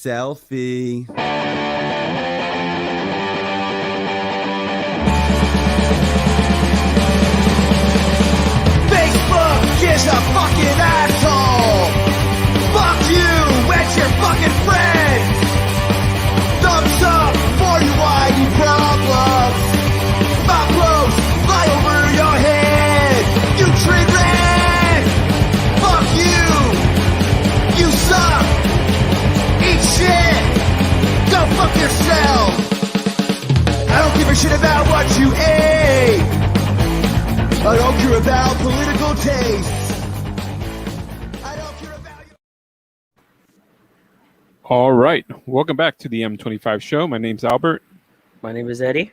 selfie. Facebook is a fucking asshole. Fuck you and your fucking friends. Thumbs up for you whiny problems. My clothes fly over your head. You train wreck. Fuck you. You suck. Eat shit. Go fuck yourself. I don't give a shit about what you ate. I don't care about political tastes. I don't care about you. All right. Welcome back to the M25 Show. My name's Albert. My name is Eddie.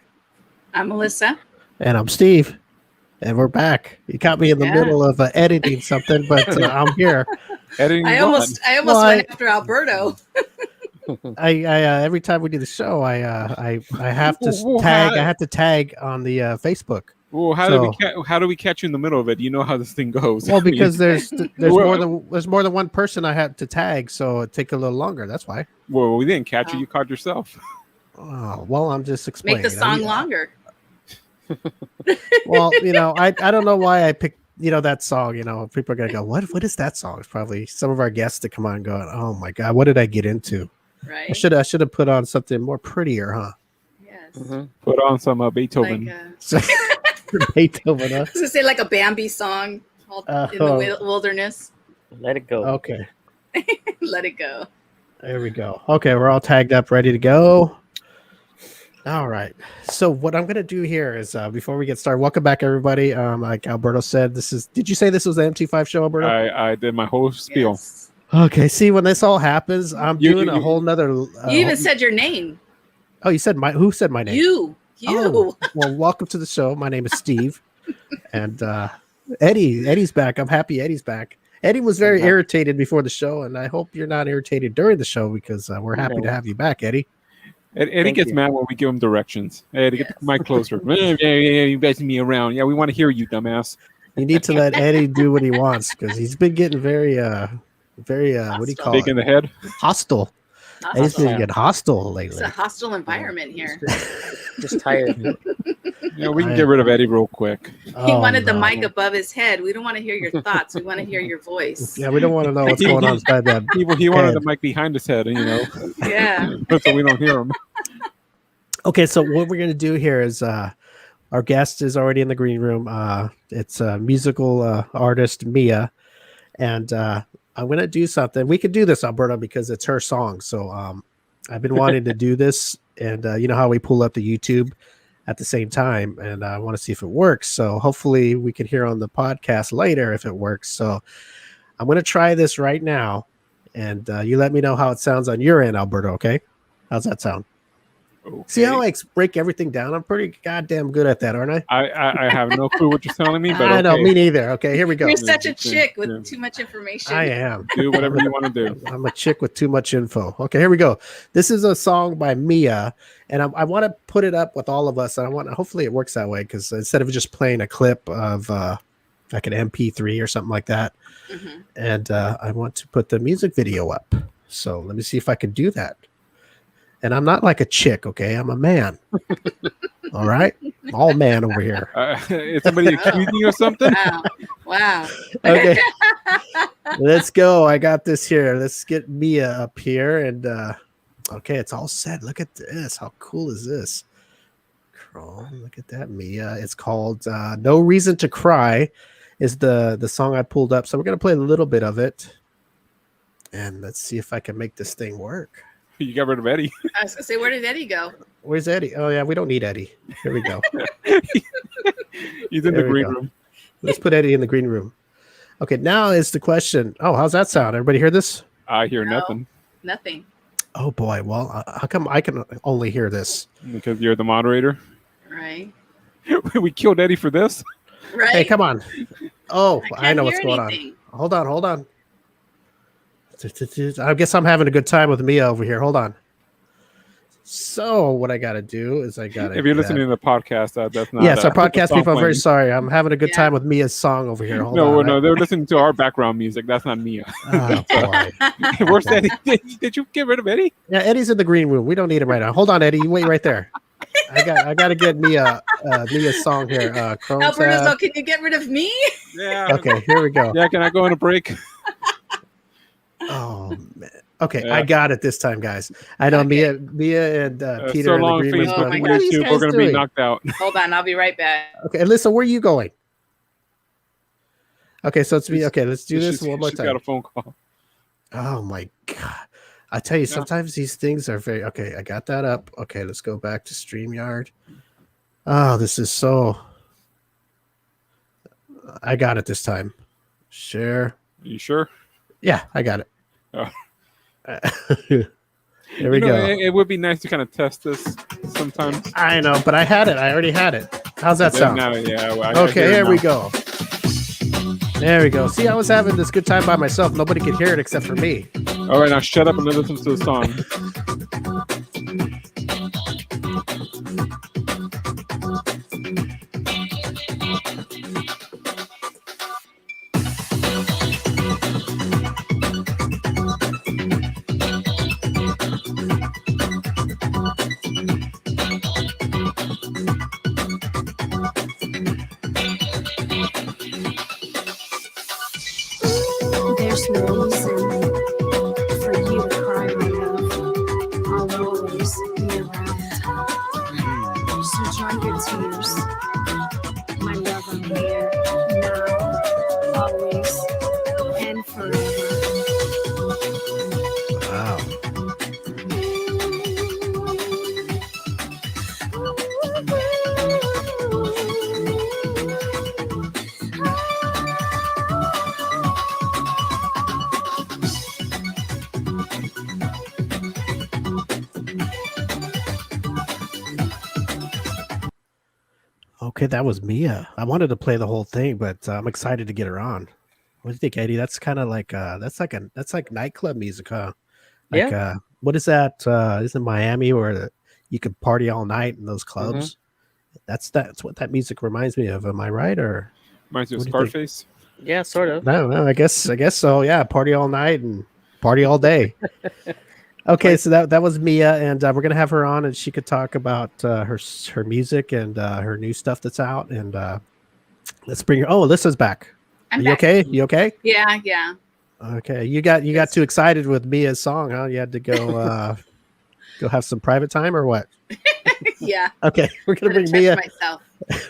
I'm Melissa. And I'm Steve. And we're back. You caught me in the middle of editing something, but I'm here. Editing I almost went after Alberto. I every time we do the show, I have to tag. I have to tag on the Facebook. Well, how do we catch you in the middle of it? You know how this thing goes. Well, because there's more than one person I had to tag, so it take a little longer. That's why. Well, we didn't catch you. You caught yourself. Oh, well, I'm just explaining. Make the song longer. Well, I don't know why I picked that song. People are gonna go, what is that song? It's probably some of our guests to come on going, oh my god, what did I get into? Right. I should have put on something more prettier, huh? Yes. Mm-hmm. Put on some Beethoven. Beethoven, huh? I was gonna say like a Bambi song called in the wilderness. Let it go. Okay. Let it go. There we go. Okay, we're all tagged up, ready to go. All right. So what I'm going to do here is before we get started, welcome back, everybody. Like Alberto said, did you say this was the M25 show, Alberto? I did my whole spiel. Yes. Okay. See, when this all happens, I'm doing a whole nother. You even said your name. Oh, you said who said my name? You. Oh, well, welcome to the show. My name is Steve. And Eddie's back. I'm happy Eddie's back. Eddie was very irritated before the show, and I hope you're not irritated during the show because we're happy to have you back, Eddie. Eddie gets mad when we give him directions. Hey, to get the mic closer. Yeah, you guys me around. Yeah, we want to hear you, dumbass. You need to let Eddie do what he wants because he's been getting very what do you call Big it? in the head. Hostile. Eddie's been getting hostile It's lately. a hostile environment here. Just tired. We can get rid of Eddie real quick. He wanted the mic above his head. We don't want to hear your thoughts. We want to hear your voice. Yeah, we don't want to know what's going on inside that. He wanted the mic behind his head, Yeah. so we don't hear him. Okay, so what we're going to do here is our guest is already in the green room. It's a musical artist, Mia. And I'm going to do something. We could do this, Alberta, because it's her song. So I've been wanting to do this. And you know how we pull up the YouTube at the same time. And I want to see if it works. So hopefully we can hear on the podcast later if it works. So I'm going to try this right now. And you let me know how it sounds on your end, Alberta, okay? How's that sound? Okay. See how I break everything down? I'm pretty goddamn good at that, aren't I? I have no clue what you're telling me, but I know, me neither. Okay, here we go. You're such a chick with too much information. I am. Do whatever you want to do. I'm a chick with too much info. Okay, here we go. This is a song by Mia, and I want to put it up with all of us. And I want, hopefully it works that way, because instead of just playing a clip of like an MP3 or something like that, and I want to put the music video up. So let me see if I can do that. And I'm not like a chick, okay? I'm a man. All right? All man over here. Is somebody accusing you of something? Wow. Okay. Let's go. I got this here. Let's get Mia up here. And, okay, it's all set. Look at this. How cool is this? Look at that, Mia. It's called No Reason to Cry is the song I pulled up. So we're going to play a little bit of it. And let's see if I can make this thing work. You got rid of Eddie. I was going to say, where did Eddie go? Where's Eddie? Oh, yeah, we don't need Eddie. Here we go. He's in the green room. Let's put Eddie in the green room. Okay, now is the question. Oh, how's that sound? Everybody hear this? I hear nothing. Nothing. Oh, boy. Well, how come I can only hear this? Because you're the moderator. Right. We killed Eddie for this. Right. Hey, come on. Oh, I know what's going anything. on. Hold on. I guess I'm having a good time with Mia over here. Hold on. So what I got to do is I got to. If you're listening to the podcast, that's not. Yes, our podcast song people. I'm very playing. sorry. I'm having a good Yeah. time with Mia's song over here. Hold No, on. no, they're listening to our background music. That's not Mia. Oh boy. Where's Eddie? Did you get rid of Eddie? Yeah, Eddie's in the green room. We don't need him right now. Hold on, Eddie. You wait right there. I got to get Mia's song here. Chrome Alberto, tab. can you get rid of me? Yeah. Okay, here we go. Yeah, can I go on a break? Oh man. Okay, Yeah. I got it this time, guys. I know Okay. Mia and Peter so in the long, green room. Facebook Oh my and What are these YouTube. guys We're going to doing? be knocked out. Hold on, I'll be right back. Okay, Alyssa, where are you going? Okay, so it's me. Okay, let's do this She's- one more she's time. got a phone call. Oh my god. I tell you, Yeah. sometimes these things are very okay. I got that up. Okay, let's go back to StreamYard. Oh, this is so. I got it this time. Share. You sure? Yeah, I got it. Oh. There we You know, go. It would be nice to kind of test this sometimes. I know, but I had it. I already had it. How's that sound? Yeah, well, I Okay, hear it here now. we go. There we go. See, I was having this good time by myself. Nobody could hear it except for me. All right, now shut up and listen to the song. There's no reason for you to cry, my love. I'll always be around. So dry your tears. My love, I'm here now, always, and forever. Wow. Okay, that was Mia. I wanted to play the whole thing, but I'm excited to get her on. What do you think, Eddie? That's kind of like that's like nightclub music, huh? Like what is that? Is it Miami where you could party all night in those clubs? That's what that music reminds me of. Am I right? Or Reminds you of What do you think? Scarface. Yeah, sort of. no, I guess so. Yeah, party all night and party all day. Okay, so that was Mia, and we're gonna have her on, and she could talk about her music and her new stuff that's out. And let's bring her. Oh, Alyssa's back. I'm you back. okay? You okay? Yeah, yeah. Okay, you got too excited with Mia's song, huh? You had to go go have some private time or what? Yeah. Okay, we're gonna I'm bring gonna Mia. touch myself.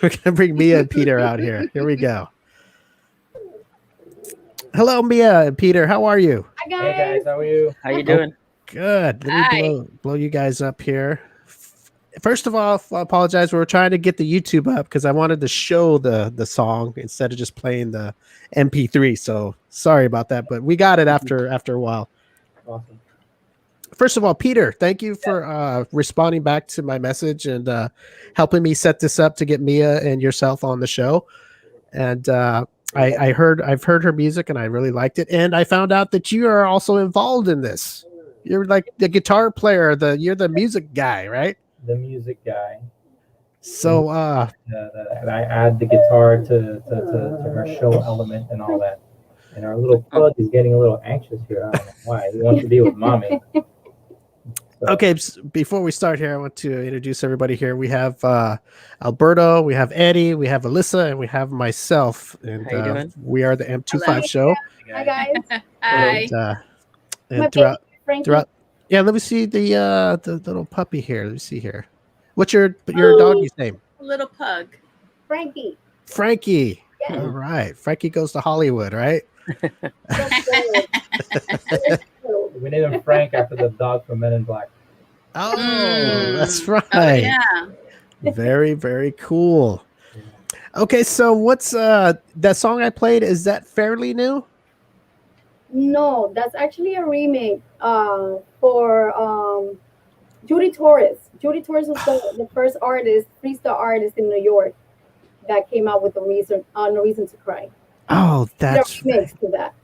We're gonna bring Mia and Peter out here. Here we go. Hello, Mia and Peter. How are you? Hey guys, how are you? How you doing? Good. Let Hi. me blow you guys up here. First of all, I apologize. We were trying to get the YouTube up because I wanted to show the song instead of just playing the MP3. So sorry about that, but we got it after a while. Awesome. First of all, Peter, thank you for responding back to my message and helping me set this up to get Mia and yourself on the show. And I've heard her music and I really liked it. And I found out that you are also involved in this. You're like the guitar player, you're the music guy, right? The music guy. So I add the guitar to her show element and all that. And our little pug is getting a little anxious here. I don't know why. He wants to be with mommy. So, okay, before we start here, I want to introduce everybody here. We have Alberto, we have Eddie, we have Alyssa, and we have myself. And How you doing? we are the M25 Hello. Show. guys. Hi guys. Hi. And My throughout, Frankie. throughout, yeah, let me see the little puppy here. Let me see here. What's your doggy's name? Little pug. Frankie. Frankie. Yes. All right, Frankie goes to Hollywood, right? That's good. We named him Frank after the dog from Men in Black. Oh, Mm. that's right. Oh yeah. Very, very cool. Okay, so what's that song I played? Is that fairly new? No, that's actually a remake for Judy Torres. Judy Torres was the first artist, freestyle artist in New York that came out with No Reason to Cry. Oh, that's They're remixed to that.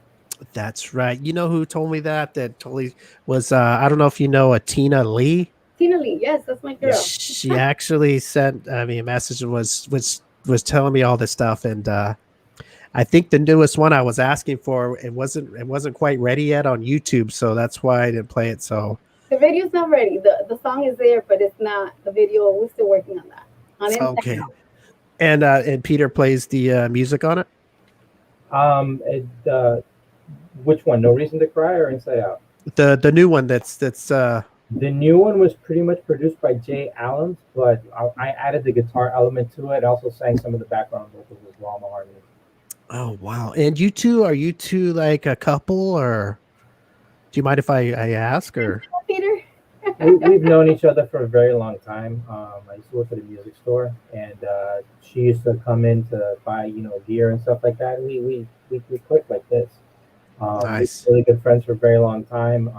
That's right. You know who told me that? That totally was. I don't know if you know Tina Lee. Tina Lee. Yes, that's my girl. She actually sent me a message and was telling me all this stuff, and I think the newest one I was asking for it wasn't quite ready yet on YouTube, so that's why I didn't play it. So The video's not ready. The song is there, but it's not the video. We're still working on that. okay. And Peter plays the music on it. Which one? No Reason to Cry or Inside Out? The new one that's The new one was pretty much produced by Jay Allen, but I added the guitar element to it. I also sang some of the background vocals as well on the harmony. Oh wow! And are you two like a couple, or do you mind if I ask? Or Peter? We've known each other for a very long time. I used to work at a music store, and she used to come in to buy, gear and stuff like that. And we clicked like this. Nice. We're really good friends for a very long time.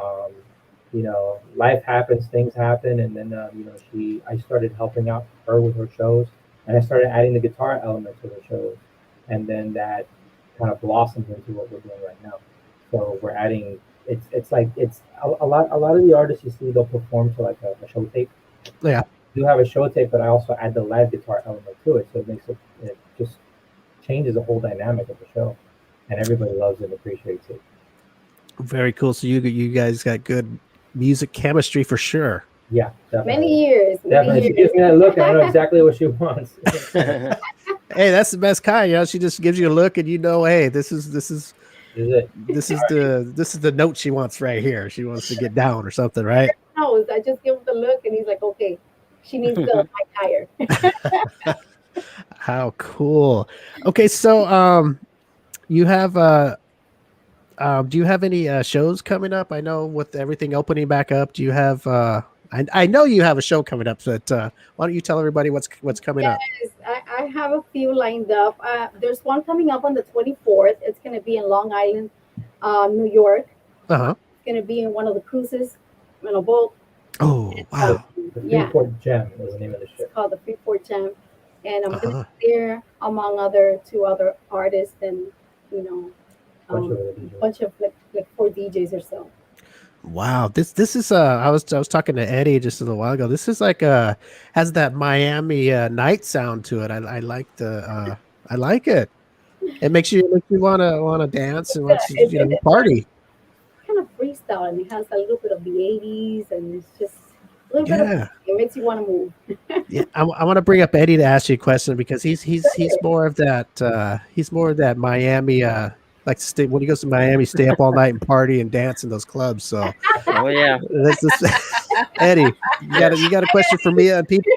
Life happens, things happen, and then I started helping out her with her shows, and I started adding the guitar element to the shows, and then that kind of blossomed into what we're doing right now. So we're adding. It's a lot of the artists you see, they'll perform to like a show tape. Yeah. I do have a show tape, but I also add the live guitar element to it, so it just changes the whole dynamic of the show, and everybody loves it and appreciates it. Very cool. So you guys got good music chemistry for sure. Yeah, definitely. Many years. Definitely. She gives me that look, and I know exactly what she wants. Hey, that's the best kind. She just gives you a look, and hey, this is the note she wants right here. She wants to get down or something, right? No, I just give him the look, and he's like, okay, she needs the high tire. How cool. Okay, so you have do you have any shows coming up? I know with everything opening back up, do you have I know you have a show coming up, but why don't you tell everybody what's coming up? I have a few lined up. There's one coming up on the 24th. It's going to be in Long Island, New York. Uh-huh. It's going to be in one of the cruises in a boat. Oh, wow. The Freeport Gem is the name of the ship. It's called the Freeport Gem. And I'm going to be there among two other artists and, bunch of like 4 DJs or so. Wow, this is I was talking to Eddie just a little while ago. This is like has that Miami night sound to it. I like I like it. It makes you want to dance and party. Kind of freestyle, and it has a little bit of the 80s, and it's just a little bit of it makes you want to move. Yeah, I want to bring up Eddie to ask you a question because he's more of that Miami like to stay when he goes to Miami, stay up all night and party and dance in those clubs. So, oh yeah, Eddie, you got a question for Mia and people?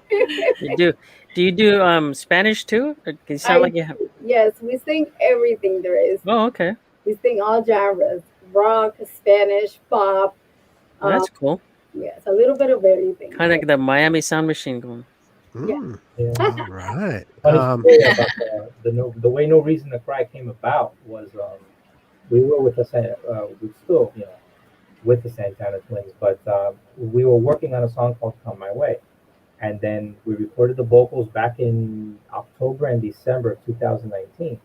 You do. Do you do Spanish too? You sound like you have. Yes, we sing everything there is. Oh, okay. We sing all genres: rock, Spanish, pop. That's cool. Yes, a little bit of everything. Kind of like the Miami Sound Machine going. Yeah. All right. The way No Reason to Cry came about was we were with with the Santana Twins, but we were working on a song called Come My Way, and then we recorded the vocals back in October and December of 2019.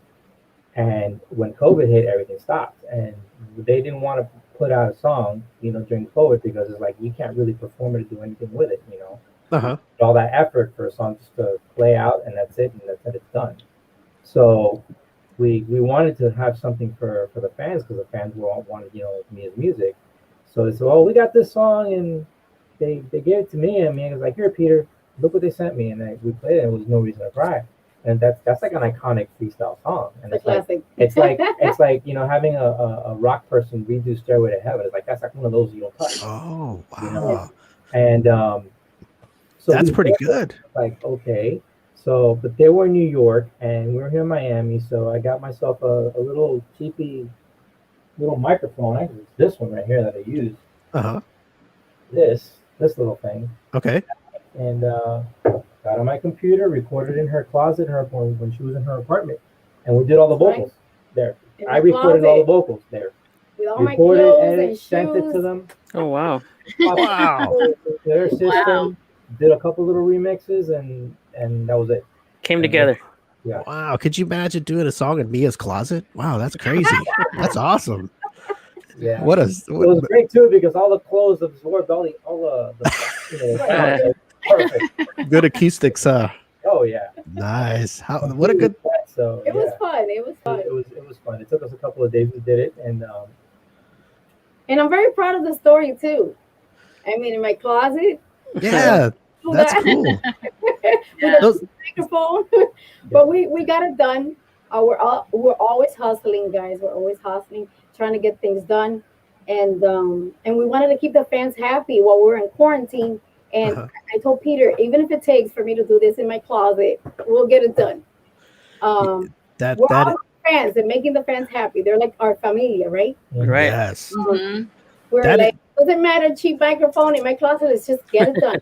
And when COVID hit, everything stopped, and they didn't want to put out a song, during COVID because it's like you can't really perform it or do anything with it, Uh-huh. All that effort for a song just to play out, and that's it, and that's it, it's done. So we wanted to have something for the fans because the fans were all wanted Mia's music. So they said, "Oh, we got this song," and they gave it to me, and Mia was like, "Here, Peter, look what they sent me," and we played it. It was No Reason to Cry, and that's like an iconic freestyle song, and it's classic. It's like having a rock person redo Stairway to Heaven. It's like that's like one of those you don't touch. Oh wow! And so that's pretty good. Like, okay. So, but they were in New York and we were here in Miami. So I got myself a little cheapy little microphone. Actually, it's this one right here that I use. Uh-huh. This little thing. Okay. And got on my computer, recorded in her closet, when she was in her apartment. And we did all the vocals there. I recorded all the vocals there. With all my clothes and sent it shoes. to them. Oh wow. Wow. Their system. Wow. Did a couple little remixes and that was it. Came together. Yeah. Wow. Could you imagine doing a song in Mia's closet? Wow, that's crazy. That's awesome. Yeah. What it was great too because all the clothes absorbed all the Perfect. Good acoustics, Oh yeah. nice. What a good. So It was fun. It was fun. it was fun. It took us a couple of days. We did it, and And I'm very proud of the story too. I mean, in my closet, Yeah, do that's that cool. Yeah. Those- microphone, but we got it done. We're always hustling, guys. We're always hustling, trying to get things done, and we wanted to keep the fans happy while we're in quarantine. And Uh-huh. I told Peter, even if it takes for me to do this in my closet, we'll get it done. that We're that all fans and making the fans happy. They're like our familia, right? Right. yes. Mhm. We're That like, doesn't matter, cheap microphone in my closet. Let's just get it done.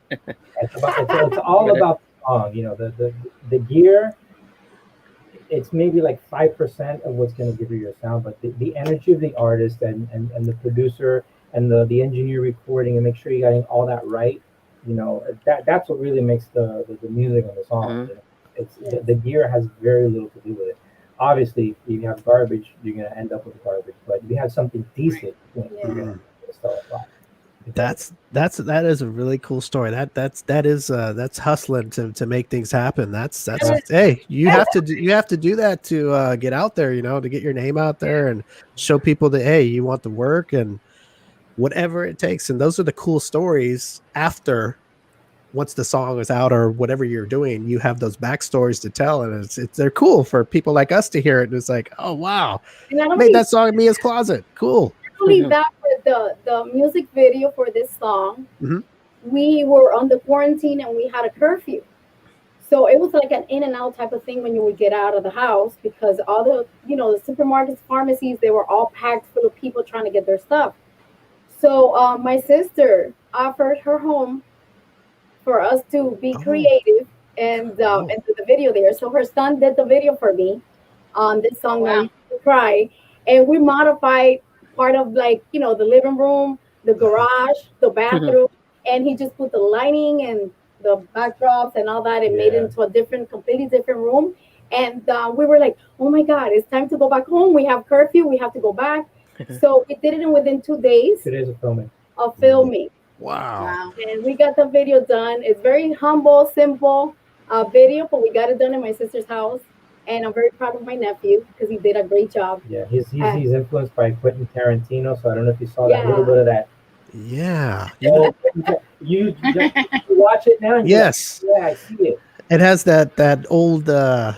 it's all about the song. You know, the gear. It's maybe like 5% of what's going to give you your sound, but the energy of the artist and the producer and the engineer recording and make sure you're getting all that right. You know, that's what really makes the music and the song. Mhm. You know? It's the gear has very little to do with it. Obviously, if you have garbage, you're going to end up with garbage. But if you have something decent, you're going to sell it flat. That is a really cool story. That's hustling to make things happen. That's hey, you have to do that to get out there, you know, to get your name out there and show people that hey, you want the work and whatever it takes. And those are the cool stories after once the song is out or whatever you're doing, you have those backstories to tell, and they're cool for people like us to hear it. And it's like, oh wow, And not made only, that song in Mia's closet. Cool. not only that, but the music video for this song, Mhm. we were on the quarantine and we had a curfew. So it was like an in and out type of thing when you would get out of the house because all the, the supermarkets, pharmacies, they were all packed full of people trying to get their stuff. So my sister offered her home for us to be creative and do the video there. So her son did the video for me on this song, Wow. Now You Cry. And we modified part of the living room, the garage, the bathroom, and he just put the lighting and the backdrops and all that and made it into a completely different room. And we were like, oh my God, it's time to go back home. We have curfew. We have to go back. So we did it within 2 days 2 days of filming. of filming. Wow. Wow. And we got the video done. It's very humble, simple video, but we got it done in my sister's house. And I'm very proud of my nephew because he did a great job. Yeah, he's influenced by Quentin Tarantino, so I don't know if you saw that little bit of that. Yeah. You watch it now. And you're Yes. like, yeah, I see it. It has that old I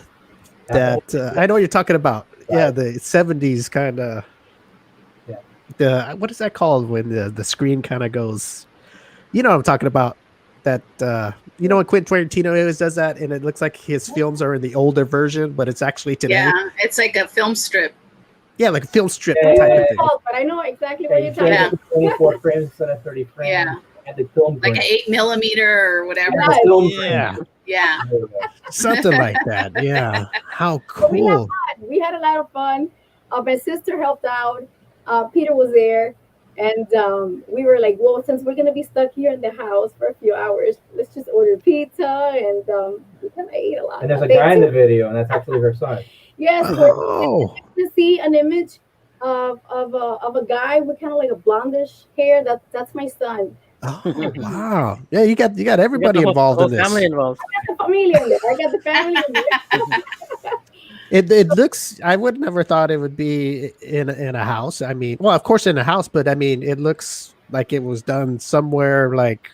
know what you're talking about. Right. Yeah, the 70s kind of. Yeah. The what is that called when the screen kind of goes? You know what I'm talking about. That when Quentin Tarantino always does that, and it looks like his films are in the older version, but it's actually today. Yeah, it's like a film strip. Yeah, like a film strip Yeah, type of thing. But I know exactly what you're talking Yeah. about. 24 frames instead of 30 frames. Yeah. And the film Like frame. an 8mm or whatever. The film Yeah. frame. Yeah. There we go. Something like that. Yeah. How So we had cool. fun. We had a lot of fun. My sister helped out. Peter was there. And we were like, well, since we're going to be stuck here in the house for a few hours, let's just order pizza. And we kind of ate a lot. And there's a They guy in the too- video, and that's actually her son. Yes, Oh. to see an image of a guy with kind of like a blondish hair. That's my son. Oh wow. Yeah, you got everybody involved in this. Family involved. I got the family in there. I got the family in there. It looks. I would never thought it would be in a house. I mean, well, of course in a house, but I mean, it looks like it was done somewhere like.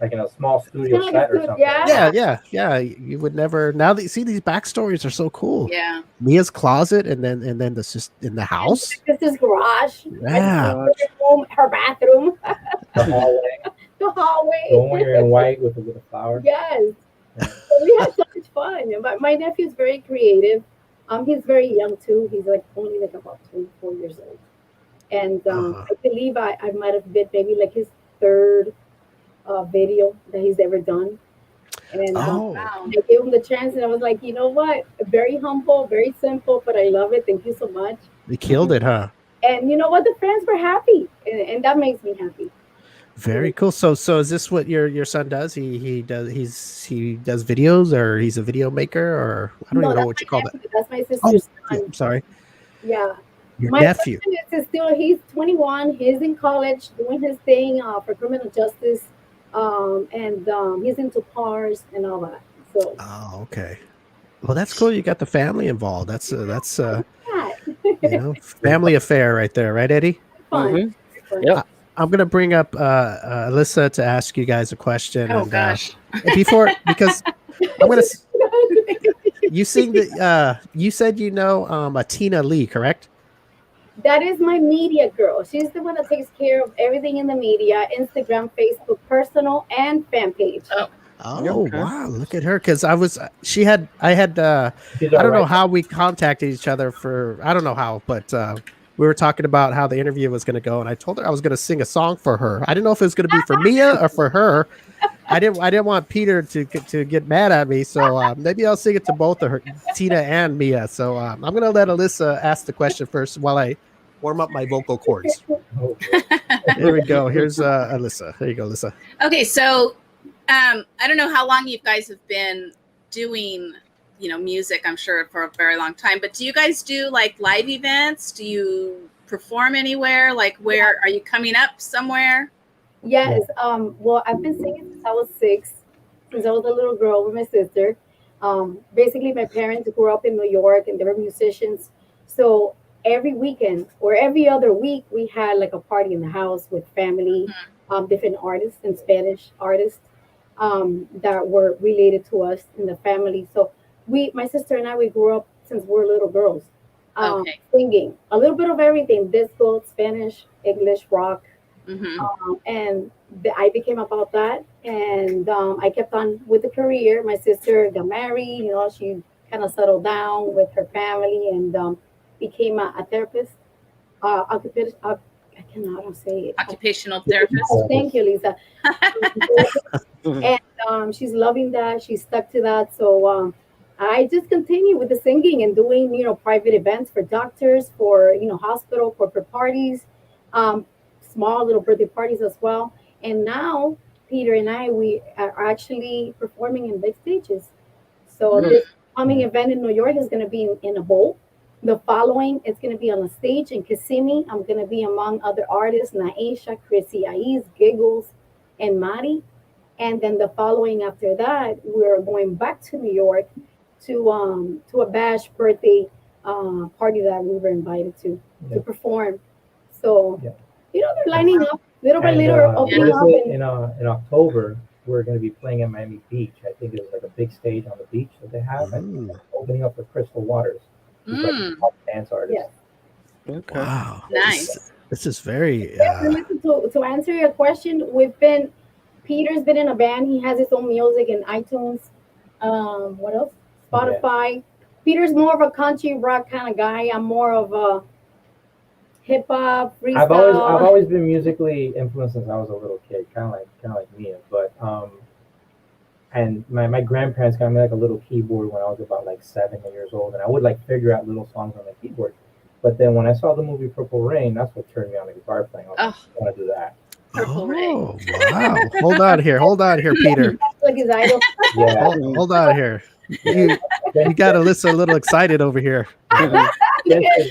Like in a small studio Kinda like set a or studio, something. Yeah. You would never. Now that you see these backstories are so cool. Yeah. Mia's closet, and then this just in the house. This is garage. Yeah. My sister's room, her bathroom, The hallway. the hallway. The one where you're in white with a flower. Yes. So we had so much fun. And my nephew's very creative. He's very young too. He's only about 24 years old. And I believe I might have been maybe like his third video that he's ever done. And Wow. I gave him the chance, and I was like, you know what? Very humble, very simple, but I love it. Thank you so much. You killed it, huh? And you know what? The fans were happy, and that makes me happy. Very cool. So is this what your son does? He does videos, or he's a video maker, or I don't even know what you call that. That's my sister's Oh, son. I'm sorry. Yeah. Your My nephew. son is still, he's 21. He's in college doing his thing for criminal justice and he's into cars and all that. So Oh, okay. Well, that's cool. You got the family involved. That's yeah, family affair right there, right, Eddie? fun. Fun. Yep. I'm gonna bring up Alyssa to ask you guys a question. Oh and gosh. because I'm gonna you sing the you said a Tina Lee, correct? That is my media girl. She's the one that takes care of everything in the media, Instagram, Facebook, personal, and fan page. Oh, Oh Okay. wow, look at her. Because I had I She's don't know alright. how we contacted each other I don't know how, but we were talking about how the interview was going to go, and I told her I was going to sing a song for her. I didn't know if it was going to be for Mia or for her. I didn't want Peter to get mad at me, so maybe I'll sing it to both of her, Tina and Mia. So I'm going to let Alyssa ask the question first while I warm up my vocal cords. Oh, Here we go. Here's Alyssa. There you go, Alyssa. okay. So, I don't know how long you guys have been doing, music. I'm sure for a very long time. But do you guys do like live events? Do you perform anywhere? Like, where are you coming up somewhere? Yes. Well, I've been singing since I was 6, since I was a little girl with my sister. Basically, my parents grew up in New York and they were musicians. So every weekend or every other week, we had like a party in the house with family, different artists and Spanish artists that were related to us in the family. So my sister and I, we grew up since we were little girls, Okay. singing a little bit of everything: disco, Spanish, English, rock. Hmm. And I became about that, and I kept on with the career. My sister got married, she kind of settled down with her family and became a therapist. I cannot say it. Occupational therapist. Oh, thank you, Lisa. And she's loving that. She's stuck to that. So I just continue with the singing and doing, private events for doctors, for, hospital, corporate parties. Small little birthday parties as well. And now Peter and I, we are actually performing in big stages. So this coming event in New York is going to be in a bowl. The following is going to be on a stage in Kissimmee. I'm going to be among other artists: Naisha, Chrissy Aiz, Giggles, and Mari. And then the following after that, we're going back to New York to a bash birthday party that we were invited to perform. So Yeah. they're lining up little by And, little, opening up. in October, we're going to be playing at Miami Beach. I think it's like a big stage on the beach that they have, and opening up for Crystal Waters, who's like a top dance artist. Yes. Okay. Wow, Nice. This is very. Listen, to answer your question, Peter's been in a band. He has his own music in iTunes. What else? Spotify. Peter's more of a country rock kind of guy. I'm more of a hip hop freestyle. I've always been musically influenced since I was a little kid, kind of like Mia. But and my grandparents got me like a little keyboard when I was about like 7 years old, and I would like figure out little songs on the keyboard. But then when I saw the movie Purple Rain, that's what turned me on to guitar playing. I was like, I want to do that. Purple Rain. Oh wow! Hold on here, Peter. That's like his idol. Yeah. Hold on here. You got Alyssa a little excited over here.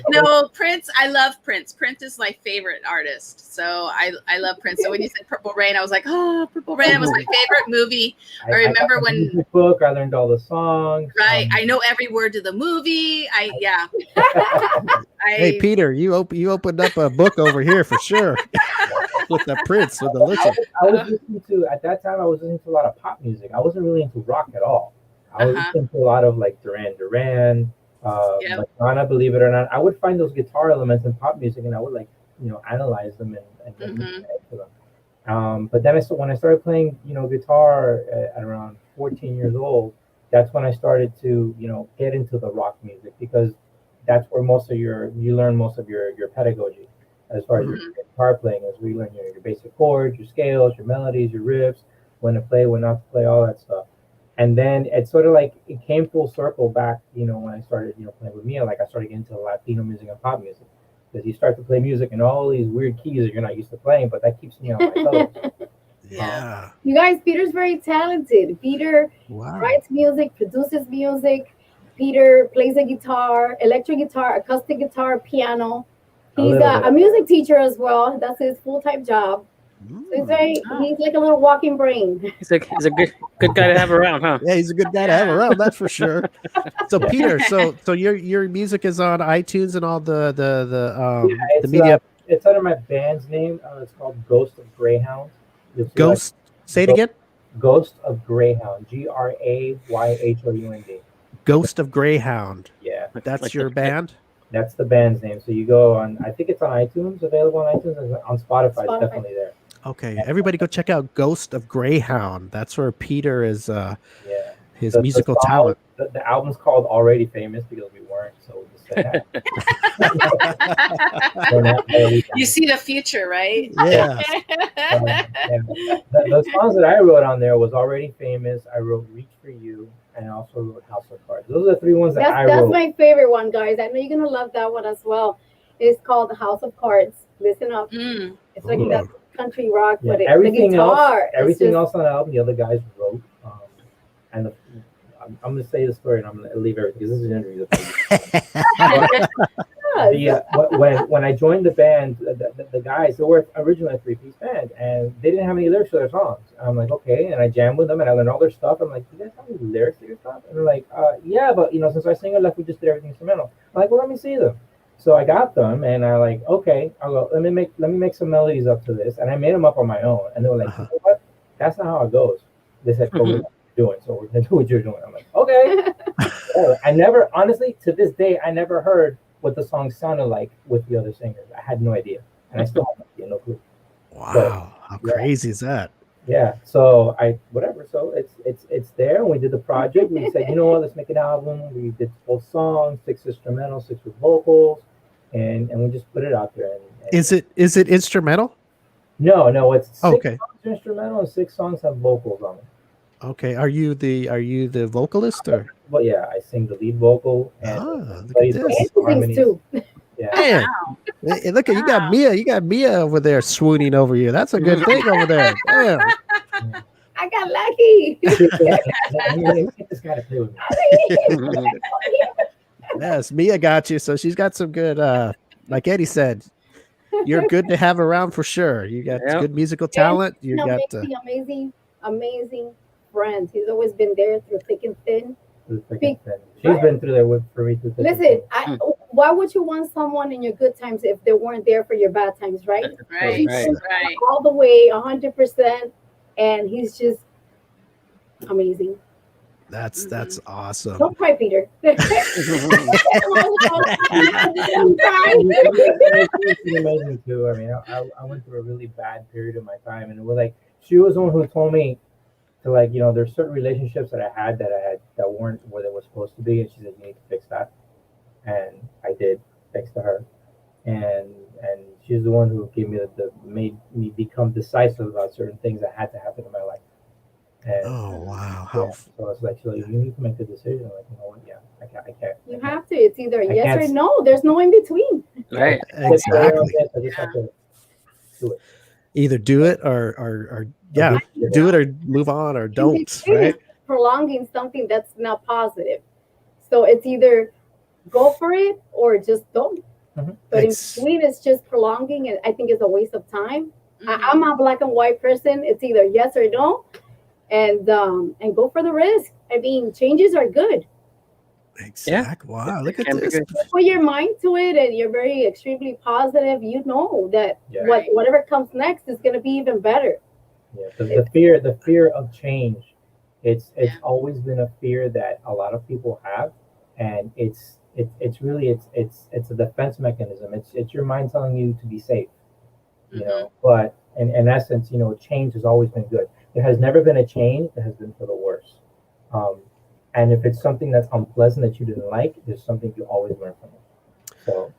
No, Prince. I love Prince. Prince is my favorite artist. So I love Prince. So when you said Purple Rain, I was like, oh, Purple Rain. It was my favorit movie. I remember got the when. music book, I learned all the songs. Right. I know every word to the movie. Hey Peter, you opened up a book over here for sure. With the Prince, with Alyssa. I was listening to, at that time, I was listening to a lot of pop music. I wasn't really into rock at all. I was listening to a lot of like Duran, Madonna, believe it or not. I would find those guitar elements in pop music, and I would analyze them and listen to them. But then when I started playing, guitar at around 14 years old, that's when I started to, get into the rock music, because that's where you learn most of your pedagogy. As far as your guitar playing, as we learn your basic chords, your scales, your melodies, your riffs, when to play, when not to play, all that stuff. And then it's sort of like it came full circle back, when I started, playing with Mia. Like I started getting into Latino music and pop music, because you start to play music in all these weird keys that you're not used to playing, but that keeps me on my toes. Yeah. You guys, Peter's very talented. Peter writes music, produces music. Peter plays the guitar, electric guitar, acoustic guitar, piano. He's a music teacher as well. That's his full-time job. He's he's like a little walking brain. He's a good guy to have around, huh? Yeah, he's a good guy to have around. That's for sure. So Peter, so your music is on iTunes and all the it's, media. It's under my band's name. It's called Ghost of Greyhound. Ghost. Say it again. Ghost of Greyhound. GRAYHOUND. Ghost of Greyhound. Yeah, that's your band. That's the band's name. So you go on. I think it's on iTunes. Available on iTunes and on Spotify. It's definitely there. Okay, everybody go check out Ghost of Greyhound. That's where Peter is. His musical talent. The album's called Already Famous because we weren't, so we'll just say that. You see the future, right? Yeah. The songs that I wrote on there was Already Famous. I wrote Reach for You, and I also wrote House of Cards. Those are the 3 ones I wrote. That's my favorite one, guys. I know you're gonna love that one as well. It's called The House of Cards. Listen up. It's like that country rock, but everything the guitar. Else on the album, the other guys wrote. And I'm going to say the story, and I'm going to leave everything because this is an interview. When I joined the band, the guys, they were originally a 3-piece band, and they didn't have any lyrics to their songs. I'm like, okay, and I jammed with them, and I learned all their stuff. I'm like, do you guys have any lyrics to your stuff? And they're like, yeah, but since our singer left, we just did everything instrumental. I'm like, well, let me see them. So I got them, and I like, okay, I'll go. Let me make some melodies up to this, and I made them up on my own. And they were like, you know what? That's not how it goes. They said, doing, so we're gonna do what you're doing. I'm like, okay. I never, honestly, to this day, I never heard what the song sounded like with the other singers. I had no idea, and I still have no clue. Wow, how crazy is that? Yeah. So So it's there, and we did the project. We said, you know what, let's make an album. We did 12 songs, 6 instrumental, 6 with vocals, and we just put it out there. And is it instrumental? No, it's 6 songs instrumental and 6 songs have vocals on it. Okay, are you the vocalist or? Well, yeah, I sing the lead vocal and look at this. harmonies. Too. Yeah. Damn. Hey, look at you got Mia over there swooning over you. That's a good thing over there. Damn. I got lucky. Just gotta play with me. Yes, Mia got you. So she's got some good like Eddie said, you're good to have around for sure. You got good musical talent. You got amazing friends. He's always been there through thick and thin. She's been through there for me too. Listen, why would you want someone in your good times if they weren't there for your bad times, right? Right. All the way, 100%, and he's just amazing. That's awesome. Don't cry, Peter. Amazing too. I mean, I went through a really bad period of my time, and it was like she was the one who told me to there's certain relationships that I had that weren't where they were supposed to be, and she said you need to fix that, and I did, thanks to her, and she's the one who gave me made me become decisive about certain things that had to happen in my life. And, wow! So it's like, you need to make the decision. Like, you know what? Yeah, I can't. You have to. It's either yes or no. There's no in between. Right. Exactly. I just have to do it. Either do it or do it or move on or don't. Right. Prolonging something that's not positive. So it's either go for it or just don't. Mm-hmm. But in between, it's just prolonging, and I think it's a waste of time. I'm a black and white person. It's either yes or no. And go for the risk. I mean, changes are good. Exactly. Yeah. Wow, look at this. Put your mind to it, and you're very extremely positive. You know that whatever comes next is going to be even better. Yeah, the fear of change. It's always been a fear that a lot of people have, and it's really a defense mechanism. It's your mind telling you to be safe, you know. But in essence, change has always been good. There has never been a change that has been for the worse. And if it's something that's unpleasant that you didn't like, there's something you always learn from it. So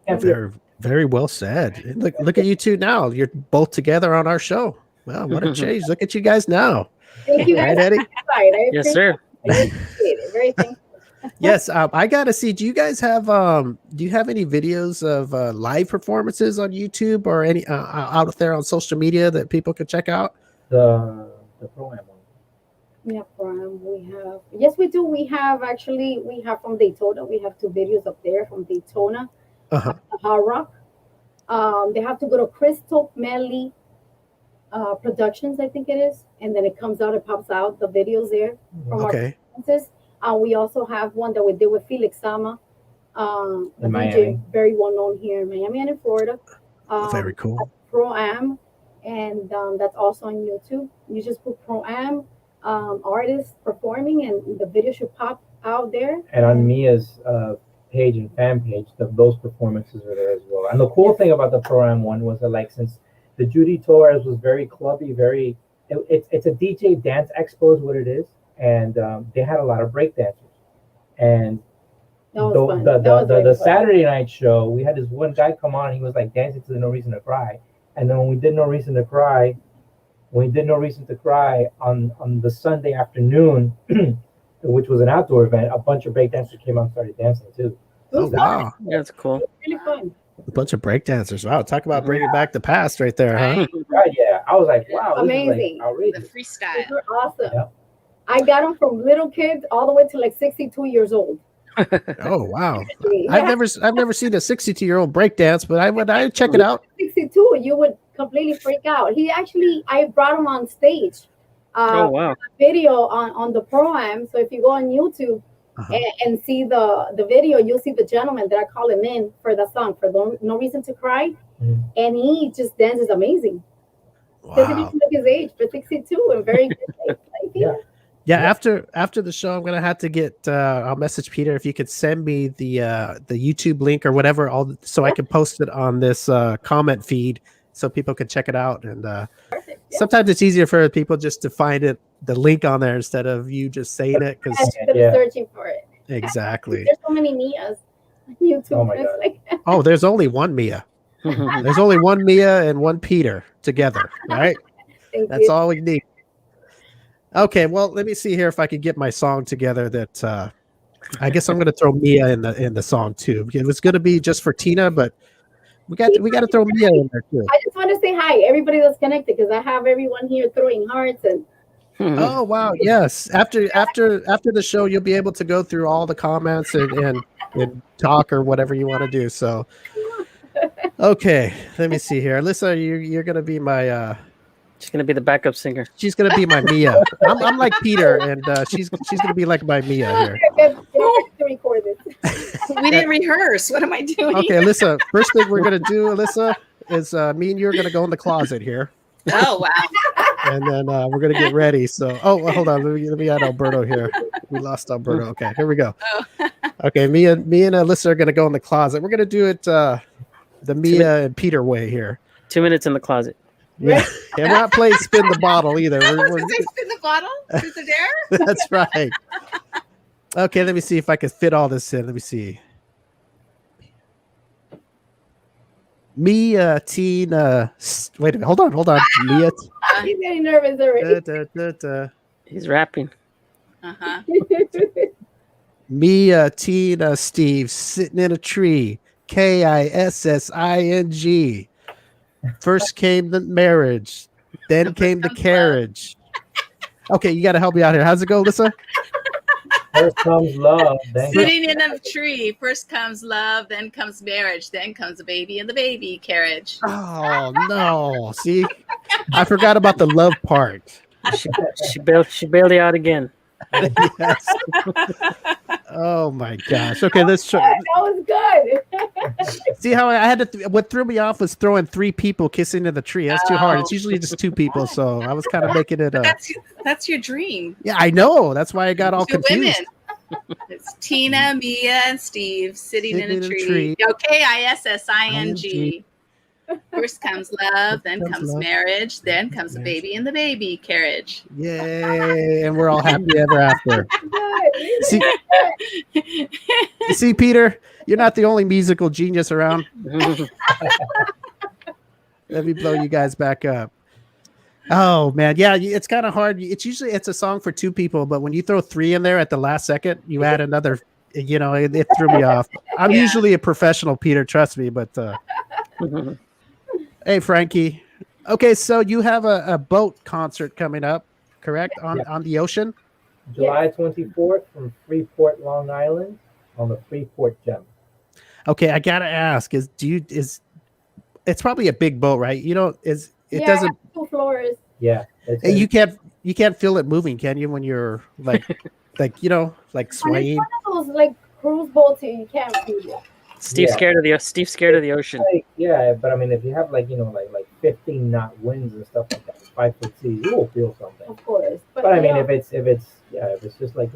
very, very well said. Look at you two now. You're both together on our show. Wow, what a change. Look at you guys now. Thank you guys. Right, Eddie? Yes, sir. Very thankful. Yes, I gotta see. Do you guys have do you have any videos of live performances on YouTube or any out there on social media that people could check out? The program one. Yeah, we have. Yes, we do. We have from Daytona. We have 2 videos up there from Daytona, Hard Rock. They have to go to Crystal Melly Productions, I think it is, and then it comes out, it pops out the videos there from our Okay. performances. We also have one that we did with Felix Sama, a In DJ Miami. very well known here in Miami and in Florida. Very cool. Pro Am, and that's also on YouTube. You just put Pro Am artists performing, and the video should pop out there. And on Mia's page and fan page, those performances are there as well. And the cool thing about the Pro-Am one was that, like, since the Judy Torres was very clubby, it's a DJ dance expo is what it is, and they had a lot of break dancers. And the Saturday night show, we had this one guy come on, and he was like dancing to No Reason to Cry. And then when we did No Reason to Cry, on the Sunday afternoon, which was an outdoor event, a bunch of breakdancers came out and started dancing too. Oh wow, That's cool. Really fun. a bunch of breakdancers. Wow, talk about bringing back the past right there, huh? Right, yeah. I was like, wow, Amazing. this is like The outrageous. freestyle. They're awesome. Yeah. I got them from little kids all the way to like 62 years old. Oh wow, Yeah. I've never seen a 62-year-old breakdance, but I check it out. 62, you would completely freak out. I brought him on stage. Oh wow. Video on the Pro-Am. So if you go on YouTube and see the video, you'll see the gentleman that I call him in for the song, for No Reason to Cry. Mhm. And he just dances amazing. Doesn't Wow. even look his age, but 62 and very good shape. Like, Yeah. Yeah, after the show, I'm gonna have to get. I'll message Peter if you could send me the YouTube link or whatever, so I can post it on this comment feed so people can check it out. And Perfect. Yeah. sometimes it's easier for people just to find the link on there instead of you just saying it. Because Instead of searching for it. exactly. There's so many Mias on YouTube. Oh my It's God. like, Oh, there's only one Mia. There's only one Mia and one Peter together. Right. thank That's you. all we need. Okay, well, let me see here if I can get my song together. That I guess I'm going to throw Mia in the song too. It was going to be just for Tina, but we got to throw Mia in there too. I just want to say hi, everybody that's connected, because I have everyone here throwing hearts and Oh wow, yes. After the show, you'll be able to go through all the comments and talk or whatever you want to do. So, okay, let me see here, Alyssa. You're going to be my. She's gonna be the backup singer. She's gonna be my Mia. I'm like Peter, and she's gonna be like my Mia here. get ready to record this. We didn't rehearse. What am I doing? Okay, Alyssa. First thing we're gonna do, Alyssa, is me and you are gonna go in the closet here, Oh wow. and then we're gonna get ready. So, well, hold on. Let me add Alberto here. We lost Alberto. Okay, here we go. Okay, me and Alyssa are gonna go in the closet. We're gonna do it the Mia and Peter way here. 2 minutes in the closet. Yeah, and we're not playing spin the bottle either. I was We're, gonna say spin the bottle. Truth or dare? that's right. Okay, let me see if I can fit all this in. Let me see. Mia, Tina. Wait a minute. Hold on. Mia. He's getting nervous already. Da, da, da. He's rapping. Uh-huh. Mia, Tina, Steve sitting in a tree. KISSING. First came the marriage, then came the carriage. Okay, you got to help me out here. How's it go, Alyssa? First comes love, then Sitting in a tree. First comes love, then comes marriage, then comes the baby and the baby carriage. Oh no! See, I forgot about the love part. She bailed you out again. Yes. Oh my gosh. Okay, let's try. That was good. See how I had to. What threw me off was throwing 3 people kissing in the tree. That's too hard. It's usually just 2 people, so I was kind of making it. That's your dream. Yeah, I know. That's why I got all 2 confused. women. It's Tina, Mia, and Steve sitting in a tree. KISSING. First comes love, then comes love. marriage, then comes the baby and the baby carriage. Yay! And we're all happy ever after. Good. See, Peter, you're not the only musical genius around. Let me blow you guys back up. Oh man, yeah, it's kind of hard. It's a song for 2 people, but when you throw 3 in there at the last second, you add another. It threw me off. I'm usually a professional, Peter. Trust me, but. Hey, Frankie. Okay, so you have a boat concert coming up, correct? On the ocean? July 24th from Freeport, Long Island, on the Freeport Gem. Okay, I gotta ask: it's probably a big boat, right? it I doesn't. have 2 floors. Yeah. It's And you can't feel it moving, can you? When you're like like And it's swaying. one of those like cruise boats here, you can't feel it. Steve's Yeah. scared of the ocean. like, yeah, but I mean, if you have like 15 knot winds and stuff like that, 5 foot seas, you will feel something. Of course. But I mean, yeah. if it's just like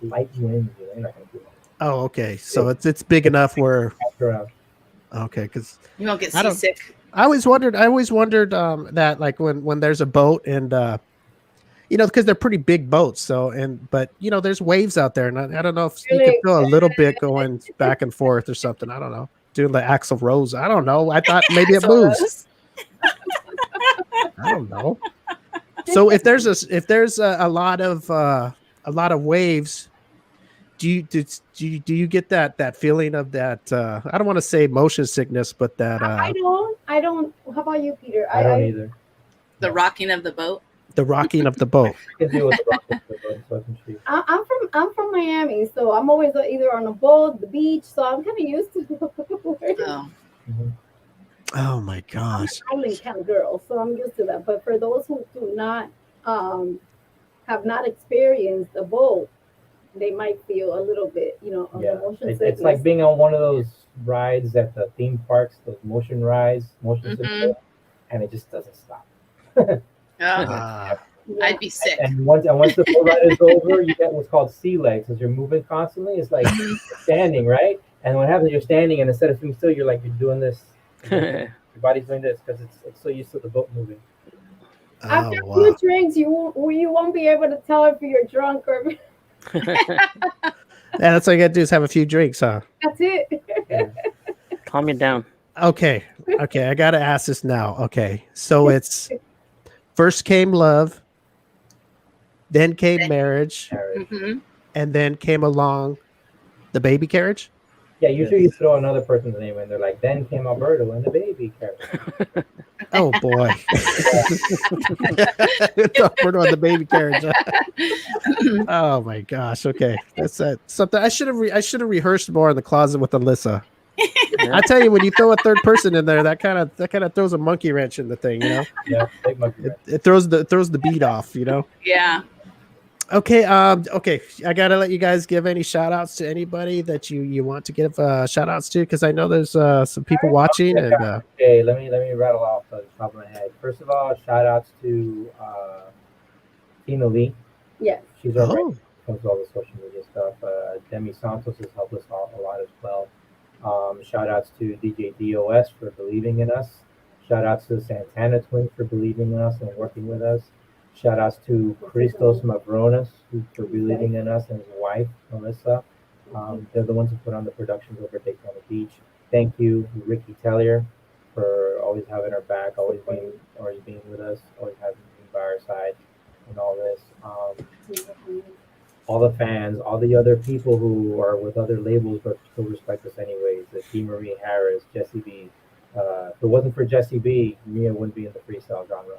light winds, you're not gonna feel it. Oh, okay. So it's big enough where After a okay, because You won't get I don't- seasick. I always wondered that like when there's a boat and because they're pretty big boats, so but there's waves out there, and I don't know if you can Really? feel a little bit going back and forth or something. I don't know, doing the Axl Rose. I don't know. I thought maybe it moves. I don't know. So if there's a lot of waves, do you get that feeling of that? I don't want to say motion sickness, but that I don't. How about you, Peter? I don't either. The rocking of the boat. the rocking of the boat. I can deal with the rocket, so I can see. I'm from Miami, so I'm always either on a boat, the beach, so I'm kind of used to Oh. Mhm. Oh my gosh. island kind of girl, so I'm used to that. But for those who do not have not experienced a boat, they might feel a little bit, of Yeah, the motion it's sickness. like being on one of those rides at the theme parks, those motion rides, motion Mhm. sickness, and it just doesn't stop. Oh, Ah, Yeah. I'd be sick. And once the boat ride is over, you get what's called sea legs, as you're moving constantly. It's like you're standing, right? And what happens? You're standing, and instead of being still, you're doing this. Your body's doing this because it's so used to the boat moving. After oh a few wow. drinks, you won't be able to tell if you're drunk or Yeah, that's all you gotta do is have a few drinks, huh? that's it. Calm you down. Okay. I gotta ask this now. Okay. So it's first came love, then came marriage, Hmm. and then came along the baby carriage. Yeah, usually you throw another person's name in. They're like, then came Alberto and the baby carriage. Oh boy. We're on the baby carriage. Oh my gosh. Okay. That's something I should have rehearsed more in the closet with Alyssa. I tell you, when you throw a third person in there, that kind of throws a monkey wrench in the thing, Yeah, big monkey wrench. It throws the beat off, Yeah. Okay, okay. I gotta let you guys give any shout outs to anybody that you want to give shout outs to, because I know there's some people watching and Okay, let me rattle off the top of my head. First of all, shout outs to Tina Lee. Yes. She's our Oh. right comes to all the social media stuff. Demi Santos has helped us out a lot as well. Shout outs to DJ DOS for believing in us. Shout outs to the Santana twins for believing in us and working with us. Shout outs to Christos Mavronis for believing in us and his wife, Melissa. They're the ones who put on the productions over at Daytona Beach. Thank you, Ricky Tellier, for always having our back, always being with us, always having been by our side and all this. All the fans, all the other people who are with other labels but still respect us anyways. T. Marie Harris, Jesse B. If it wasn't for Jesse B, Mia wouldn't be in the freestyle genre.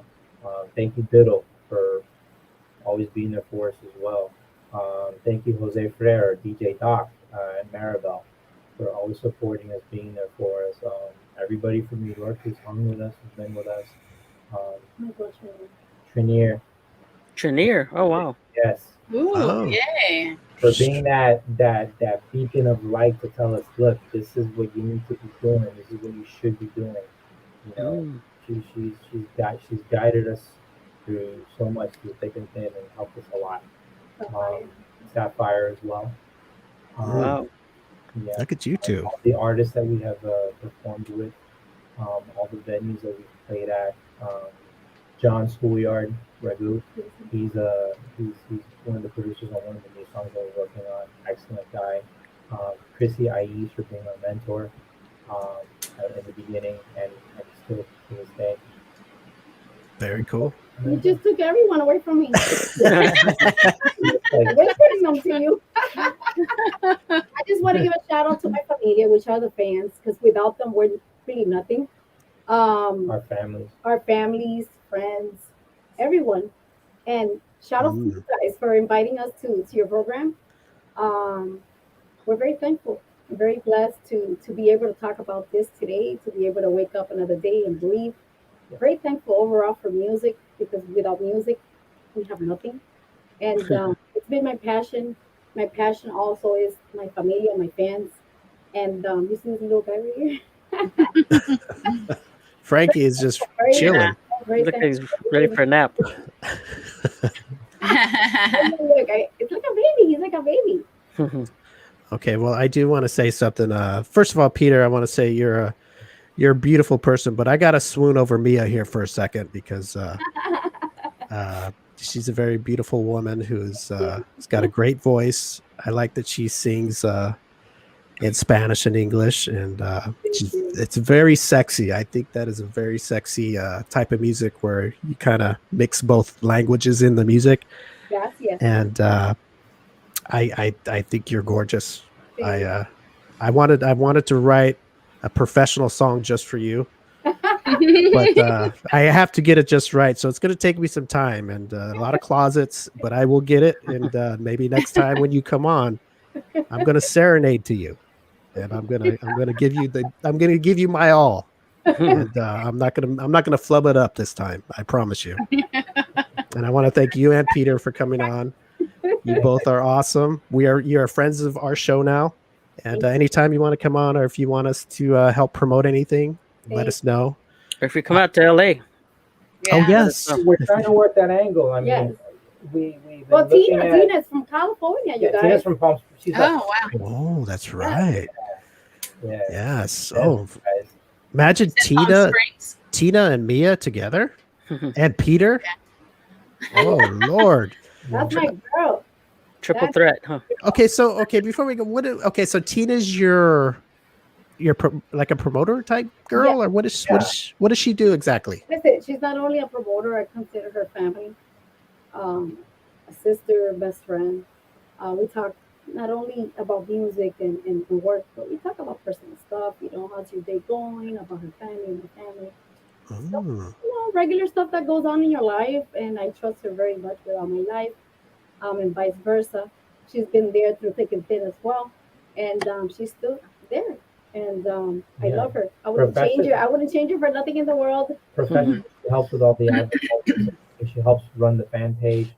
Thank you, Diddle, for always being there for us as well. Thank you, Jose Ferrer, DJ Doc, and Maribel, for always supporting us, being there for us. Everybody from New York who's hung with us, who's been with us. Trinier, Trinier. Oh wow. yes, Ooh, Oh. yay. for being that beacon of light to tell us, look, this is what you need to be doing. This is what you should be doing. Mm. She's guided us through so much through thick and thin and helped us a lot. Sapphire as well. Wow. Yeah. look at you two. All the artists that we have performed with, all the venues that we've played at. John Schoolyard, Ragu, he's one of the producers on one of the new songs that we're working on. Excellent guy. Chrissy Aish for being our mentor in the beginning and still to this day. Very cool. You just took everyone away from me. Like, Whispering them to you. I just want to give a shout out to my familia, which are the fans, because without them, we're really nothing. Our families, friends, everyone. And shout out to you guys for inviting us to your program. We're very thankful. I'm very blessed to be able to talk about this today, to be able to wake up another day and breathe. very thankful overall for music because without music, we have nothing. And it's been my passion. My passion also is my familia, my fans. And you see this little guy right here? Frankie is just Very, chilling. very Look like thankful. he's ready for a nap. Look, it's like a baby. He's like a baby. Okay, well, I do want to say something. First of all, Peter, I want to say you're a beautiful person, but I gotta swoon over Mia here for a second because she's a very beautiful woman who's got a great voice. I like that she sings in Spanish and English, and it's very sexy. I think that is a very sexy type of music where you kind of mix both languages in the music. Gracias. And I think you're gorgeous. I wanted to write a professional song just for you, but I have to get it just right. So it's going to take me some time and a lot of closets, but I will get it. And maybe next time when you come on, I'm going to serenade to you, and I'm going to give you my all. And I'm not gonna flub it up this time. I promise you. And I want to thank you and Peter for coming on. You both are awesome. You are friends of our show now. And anytime you want to come on, or if you want us to help promote anything, let us know. Or if you come out to LA. Oh yes, We're trying to work that angle. I mean, Yes. we've been Well, looking at. Tina's from California, you guys. Tina's from Palm. She's Oh wow. oh that's right. yeah. Yes. Yeah, Oh, guys. imagine Palm Tina Springs. and Mia together, and Peter. Oh Lord. That's my girl. Triple threat, huh? Okay, so before we go, so Tina's your like a promoter type girl, Yeah. or what does she do exactly? Listen, she's not only a promoter, I consider her family, a sister, best friend. We talk not only about music and work, but we talk about personal stuff, how's your day going, about her family and the family. Oh. Regular stuff that goes on in your life, and I trust her very much with all my life, and vice versa. She's been there through thick and thin as well, and she's still there. And I Yeah. love her. I wouldn't change her. I wouldn't change her for nothing in the world. Professionally, she helps with all the advertising. She helps run the fan page.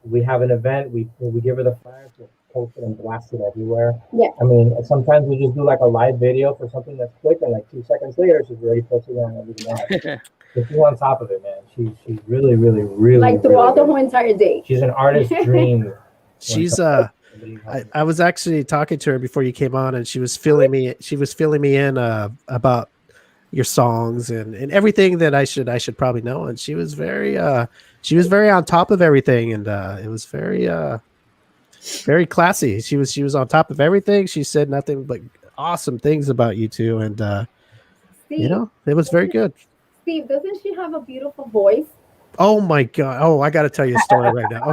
We have an event. We give her the flyers. We'll post it and blast it everywhere. Yeah. I mean, sometimes we just do like a live video for something that's quick, and like 2 seconds later, she's already posted it on everything else. But she's on top of it, man. She's really, really, really Like throughout the really whole entire day. She's an artist's dream. She's I was actually talking to her before you came on, and she was filling me in about your songs and everything that I should probably know. And she was very on top of everything, and it was very classy. She was on top of everything. She said nothing but awesome things about you two, and Steve, it was very good. Steve, doesn't she have a beautiful voice? Oh my God. Oh, I got to tell you a story right now.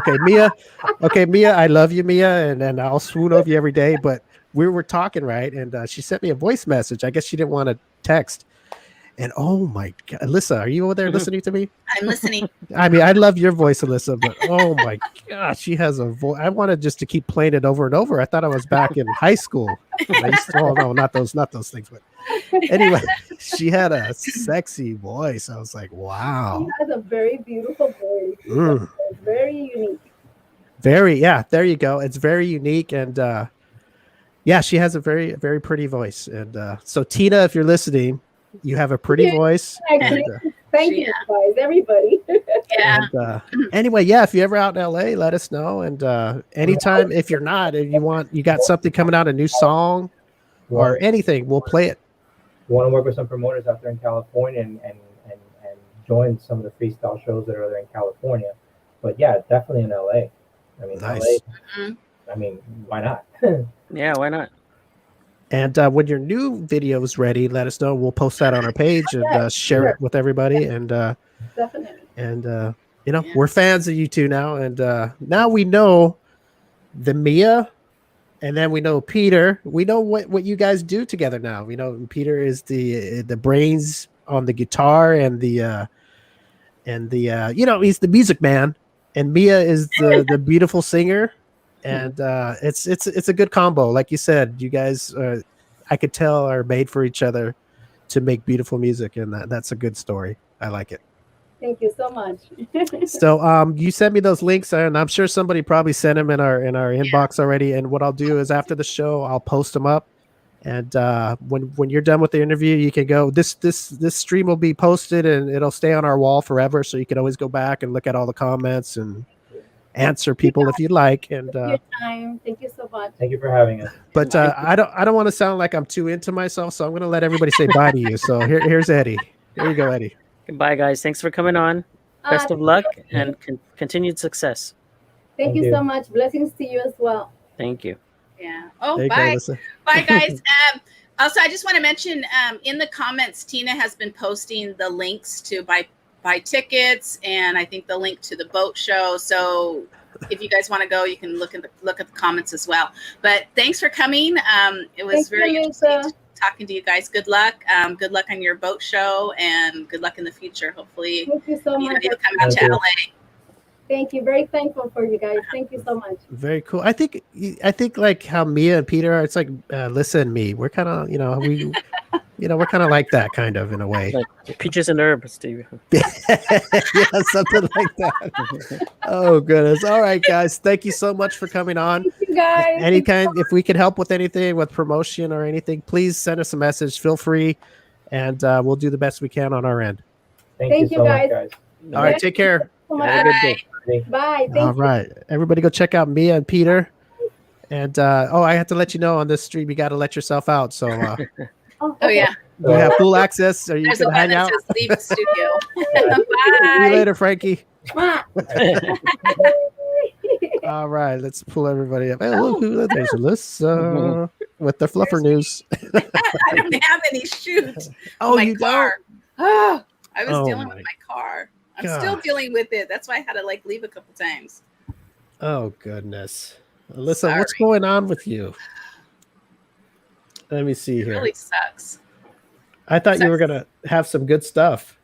Okay, Mia, I love you, Mia. And I'll swoon over you every day, but we were talking, right? And she sent me a voice message. I guess she didn't want to text. And oh my God, Alyssa, are you over there listening to me? I'm listening. I mean, I love your voice, Alyssa, but oh my God, she has a voice. I wanted just to keep playing it over and over. I thought I was back in high school. Oh no, not those things. But anyway, she had a sexy voice. I was like, wow. She has a very beautiful voice. It's very unique. There you go. It's very unique. And she has a very, very pretty voice. And so Tina, if you're listening, you have a pretty voice. Thank you, guys, everybody. Yeah. And, anyway, if you're ever out in LA, let us know. And anytime, if you're not, if you got something coming out, a new song or anything, we'll play it. We want to work with some promoters out there in California and join some of the freestyle shows that are there in California. But yeah, definitely in LA. I mean, Nice. LA, I mean, why not? Yeah, why not? And when your new video is ready, let us know. We'll post that on our page and share it with everybody. And Definitely. and we're fans of you two now. And now we know the Mia, and then we know Peter. We know what you guys do together now. We know Peter is the brains on the guitar and the he's the music man, and Mia is the beautiful singer. And it's a good combo. Like you said, you guys I could tell are made for each other to make beautiful music, and that's a good story. I like it. Thank you so much. So you sent me those links, and I'm sure somebody probably sent them in our inbox already. And what I'll do is after the show, I'll post them up. And when you're done with the interview, you can go. This stream will be posted, and it'll stay on our wall forever. So you can always go back and look at all the comments and answer people if you'd like. And your time. Thank you so much. Thank you for having us. but I don't want to sound like I'm too into myself, so I'm going to let everybody say bye to you. So here's Eddie. Here you go, Eddie. Goodbye, guys. Thanks for coming on. Best of luck and continued success. Thank you so much. Blessings to you as well. Thank you. Yeah. Oh, There you go, bye. Alyssa. Bye, guys. Also, I just want to mention in the comments, Tina has been posting the links to buy tickets, and I think the link to the boat show. So if you guys want to go, you can look at the comments as well. But thanks for coming. It was very interesting talking to you guys. Good luck. Good luck on your boat show, and good luck in the future. Hopefully, Thank you so much. you'll come out to LA. Thank you. Very thankful for you guys. Thank you so much. Very cool. I think like how Mia and Peter are. It's like Alyssa and me. We're kind of we're kind of like that kind of in a way. Like peaches and herbs, Steve. Yeah, something like that. Oh goodness. All right, guys. Thank you so much for coming on. Thank you guys. Any kind, if we can help with anything, with promotion or anything, please send us a message. Feel free, and we'll do the best we can on our end. Thank you so guys. much, guys. All right. Take care. So Have a good day. Bye. Thank All right. Everybody go check out Mia and Peter. And I have to let you know on this stream, you got to let yourself out. So Oh, Oh yeah. you have full access. Or you There's a can hang button out. that says leave the studio. See you Bye. later, Frankie. Mwah. All right. Let's pull everybody up. Hey, look, there's Alyssa with the fluffer news. I don't have any shoes. Oh, my you car. Oh, I was Oh, dealing my with my car. I'm still gosh. dealing with it. That's why I had to leave a couple times. Oh, goodness. Alyssa, Sorry. what's going on with you? Let me see It here. really sucks. I thought you were going to have some good stuff.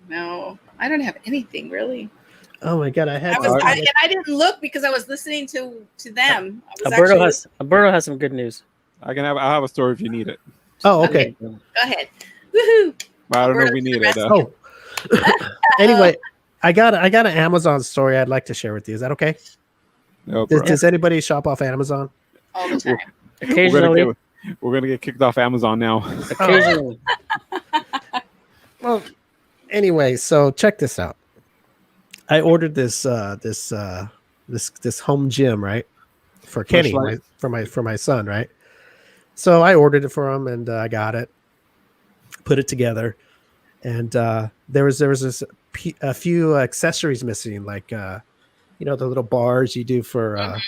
No, I don't have anything really. Oh, my God. And I didn't look because I was listening to them. I was Alberto has some good news. I'll have a story if you need it. Oh, okay. Go ahead. Woohoo! But I don't know if we Alberto's need the it. best. Oh. Anyway, I got an Amazon story I'd like to share with you. Is that okay? No, Does anybody shop off Amazon? All the time. Occasionally. We're gonna get kicked off Amazon now. Occasionally. Well, anyway, so check this out. I ordered this home gym, right, for Kenny, for my son, right. So I ordered it for him, and I got it, put it together, and there was a few accessories missing, like the little bars you do for.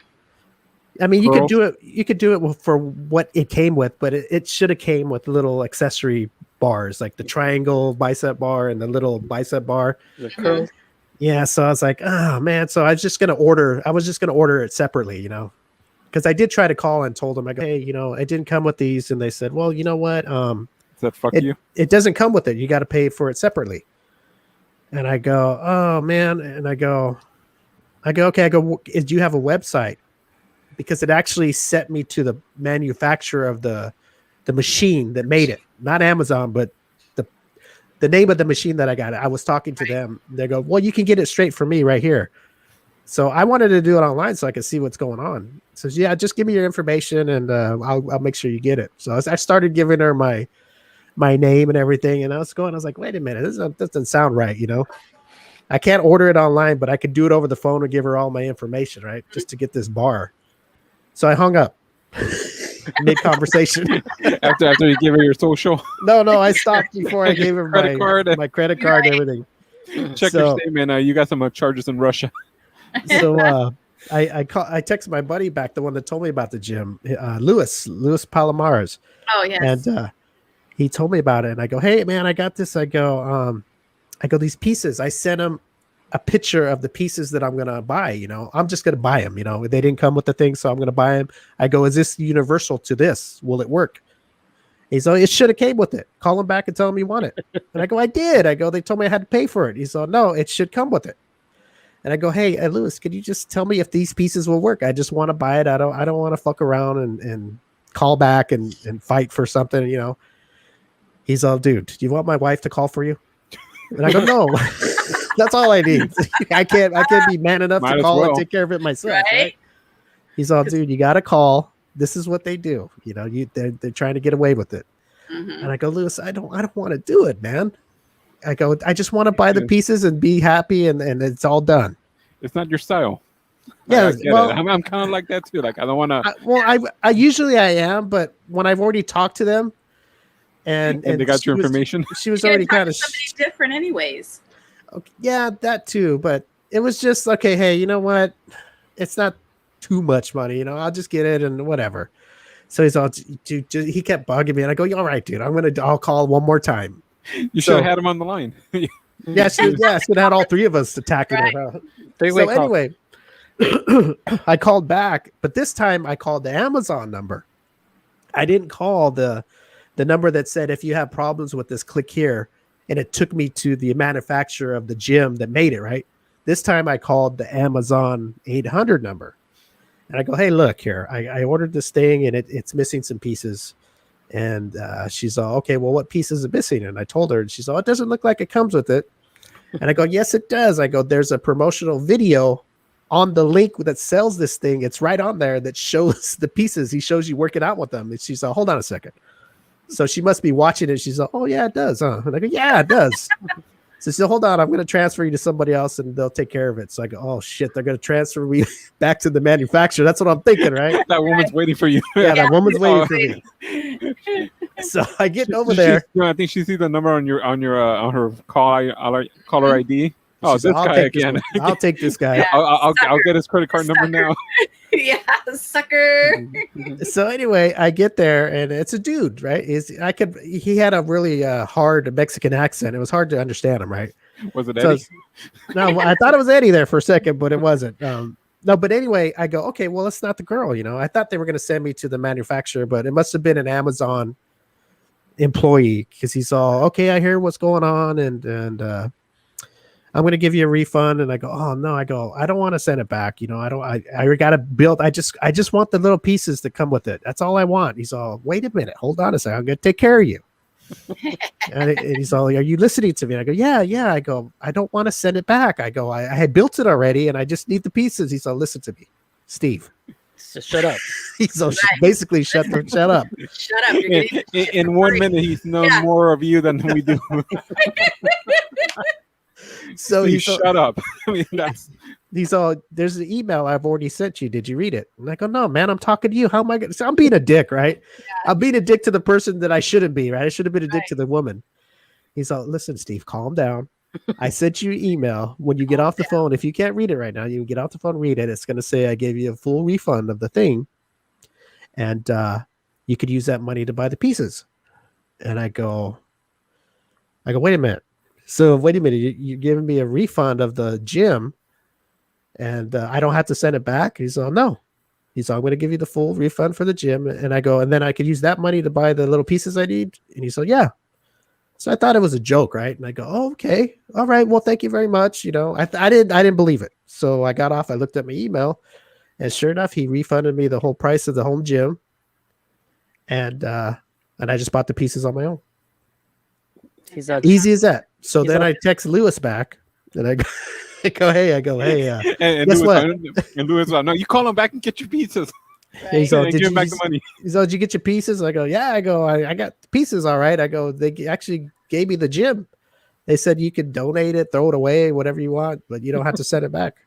I mean, you could do it. You could do it for what it came with, but it should have came with little accessory bars, like the triangle bicep bar and the little bicep bar. The curl. Yeah, so I was like, oh man. So I was just gonna order it separately, because I did try to call and told them, I go, hey, it didn't come with these, and they said, well, you know what? Said fuck you. It doesn't come with it. You got to pay for it separately. And I go, oh man. And I go, okay. Do you have a website? Because it actually sent me to the manufacturer of the machine that made it, not Amazon, but the name of the machine that I got. I was talking to them. They go, well, you can get it straight from me right here. So I wanted to do it online so I could see what's going on. So yeah, just give me your information and I'll make sure you get it. So I started giving her my name and everything, and I was like, wait a minute, this doesn't sound right, I can't order it online, but I could do it over the phone and give her all my information, right, just to get this bar. So I hung up mid conversation. after you give her your social. No, I stopped before I gave her my credit card and everything. Check your statement. You got some charges in Russia. So I texted my buddy back, the one that told me about the gym, Luis Palomares. Oh yes. And he told me about it, and I go, hey man, I got this. I go these pieces. I sent him a picture of the pieces that I'm gonna buy. I'm just gonna buy them. They didn't come with the thing, so I'm gonna buy them. I go, is this universal to this? Will it work? He's like, it should have came with it. Call him back and tell him you want it. And I go, I did. I go, they told me I had to pay for it. He's like, no, it should come with it. And I go, hey, Louis, could you just tell me if these pieces will work? I just want to buy it. I don't want to fuck around and call back and fight for something. He's all, dude, do you want my wife to call for you? And I go, no, that's all I need. I can't be man enough Might to as call and well. take care of it myself. Right? Right? He's all, dude, you got to call. This is what they do. You know, they're trying to get away with it. Mhm. And I go, Lewis, I don't want to do it, man. I go, I just want to buy the pieces and be happy, and it's all done. It's not your style. Yeah, I get well, it. I'm kind of like that too. Like I don't want to. I usually I am, but when I've already talked to them, and they got your information. She was You're already gonna talk kind to of somebody different, anyways. okay, yeah, that too. But it was just okay. Hey, you know what? It's not too much money. You know, I'll just get it and whatever. So he's all, dude, he kept bugging me, and I go, "All right, dude. I'll call one more time." You should have had him on the line. Yeah, should have had all three of us attacking her. Three-way So anyway, I called back, but this time I called the Amazon number. I didn't call the number that said, if you have problems with this, click here. And it took me to the manufacturer of the gym that made it, right? This time I called the Amazon 800 number. And I go, hey, look here. I ordered this thing and it's missing some pieces. And she's all, okay, well, what pieces are missing? And I told her, and she's all, it doesn't look like it comes with it. And I go, yes, it does. I go, there's a promotional video on the link that sells this thing. It's right on there that shows the pieces. He shows you working out with them. And she's all, hold on a second. So she must be watching it. She's like, oh, yeah, it does. Huh? And I go, yeah, it does. So she said, hold on, I'm going to transfer you to somebody else and they'll take care of it. So I go, oh, shit, they're going to transfer me back to the manufacturer. That's what I'm thinking, right? That woman's waiting for you. Yeah, that woman's waiting for me. So I get over there. I think she sees the number on her caller ID. Oh, She's this like, guy again. I'll take this guy. I'll get his credit card number now. Yeah, sucker. So anyway, I get there and it's a dude, right? He had a really hard Mexican accent. It was hard to understand him, right? Was it Eddie? No, I thought it was Eddie there for a second, but it wasn't. No, but anyway, I go, okay, well, it's not the girl, you know. I thought they were going to send me to the manufacturer, but it must have been an Amazon employee because he's all, okay, I hear what's going on, and I'm going to give you a refund. And I go, oh no, I don't want to send it back. You know, I got to build. I just want the little pieces that come with it. That's all I want. He's all, wait a minute, hold on a second. I'm going to take care of you. and he's all, are you listening to me? I go, yeah. I go, I don't want to send it back. I go, I had built it already and I just need the pieces. He's all, listen to me, Steve. So shut up. He's all, basically shut up. Shut up. In 1 minute, he's known more of you than we do. So he's shut up. I mean, he's all, there's an email I've already sent you. Did you read it? And I go, no, man, I'm talking to you. How am I going to? I'm being a dick, right? Yeah. I'm being a dick to the person that I shouldn't be, right? I should have been a dick to the woman. He's all, listen, Steve, calm down. I sent you an email. When you get off the phone, if you can't read it right now, you get off the phone, read it. It's going to say I gave you a full refund of the thing. And you could use that money to buy the pieces. And I go, wait a minute. So wait a minute, you're giving me a refund of the gym and I don't have to send it back? He's all, no. He's all, I'm going to give you the full refund for the gym. And I go, and then I could use that money to buy the little pieces I need? And he's like, yeah. So I thought it was a joke, right? And I go, oh, okay. All right. Well, thank you very much. You know, I didn't believe it. So I got off. I looked at my email and sure enough, he refunded me the whole price of the home gym. And I just bought the pieces on my own. Easy as that. So then I text Lewis back and I go, hey. And guess Lewis, what? And Lewis, no, you call him back and get your pieces. Right. He's all, give him back the money. He's all, did you get your pieces? I go, yeah. I go, I got the pieces. All right. I go, they actually gave me the gym. They said you could donate it, throw it away, whatever you want, but you don't have to send it back.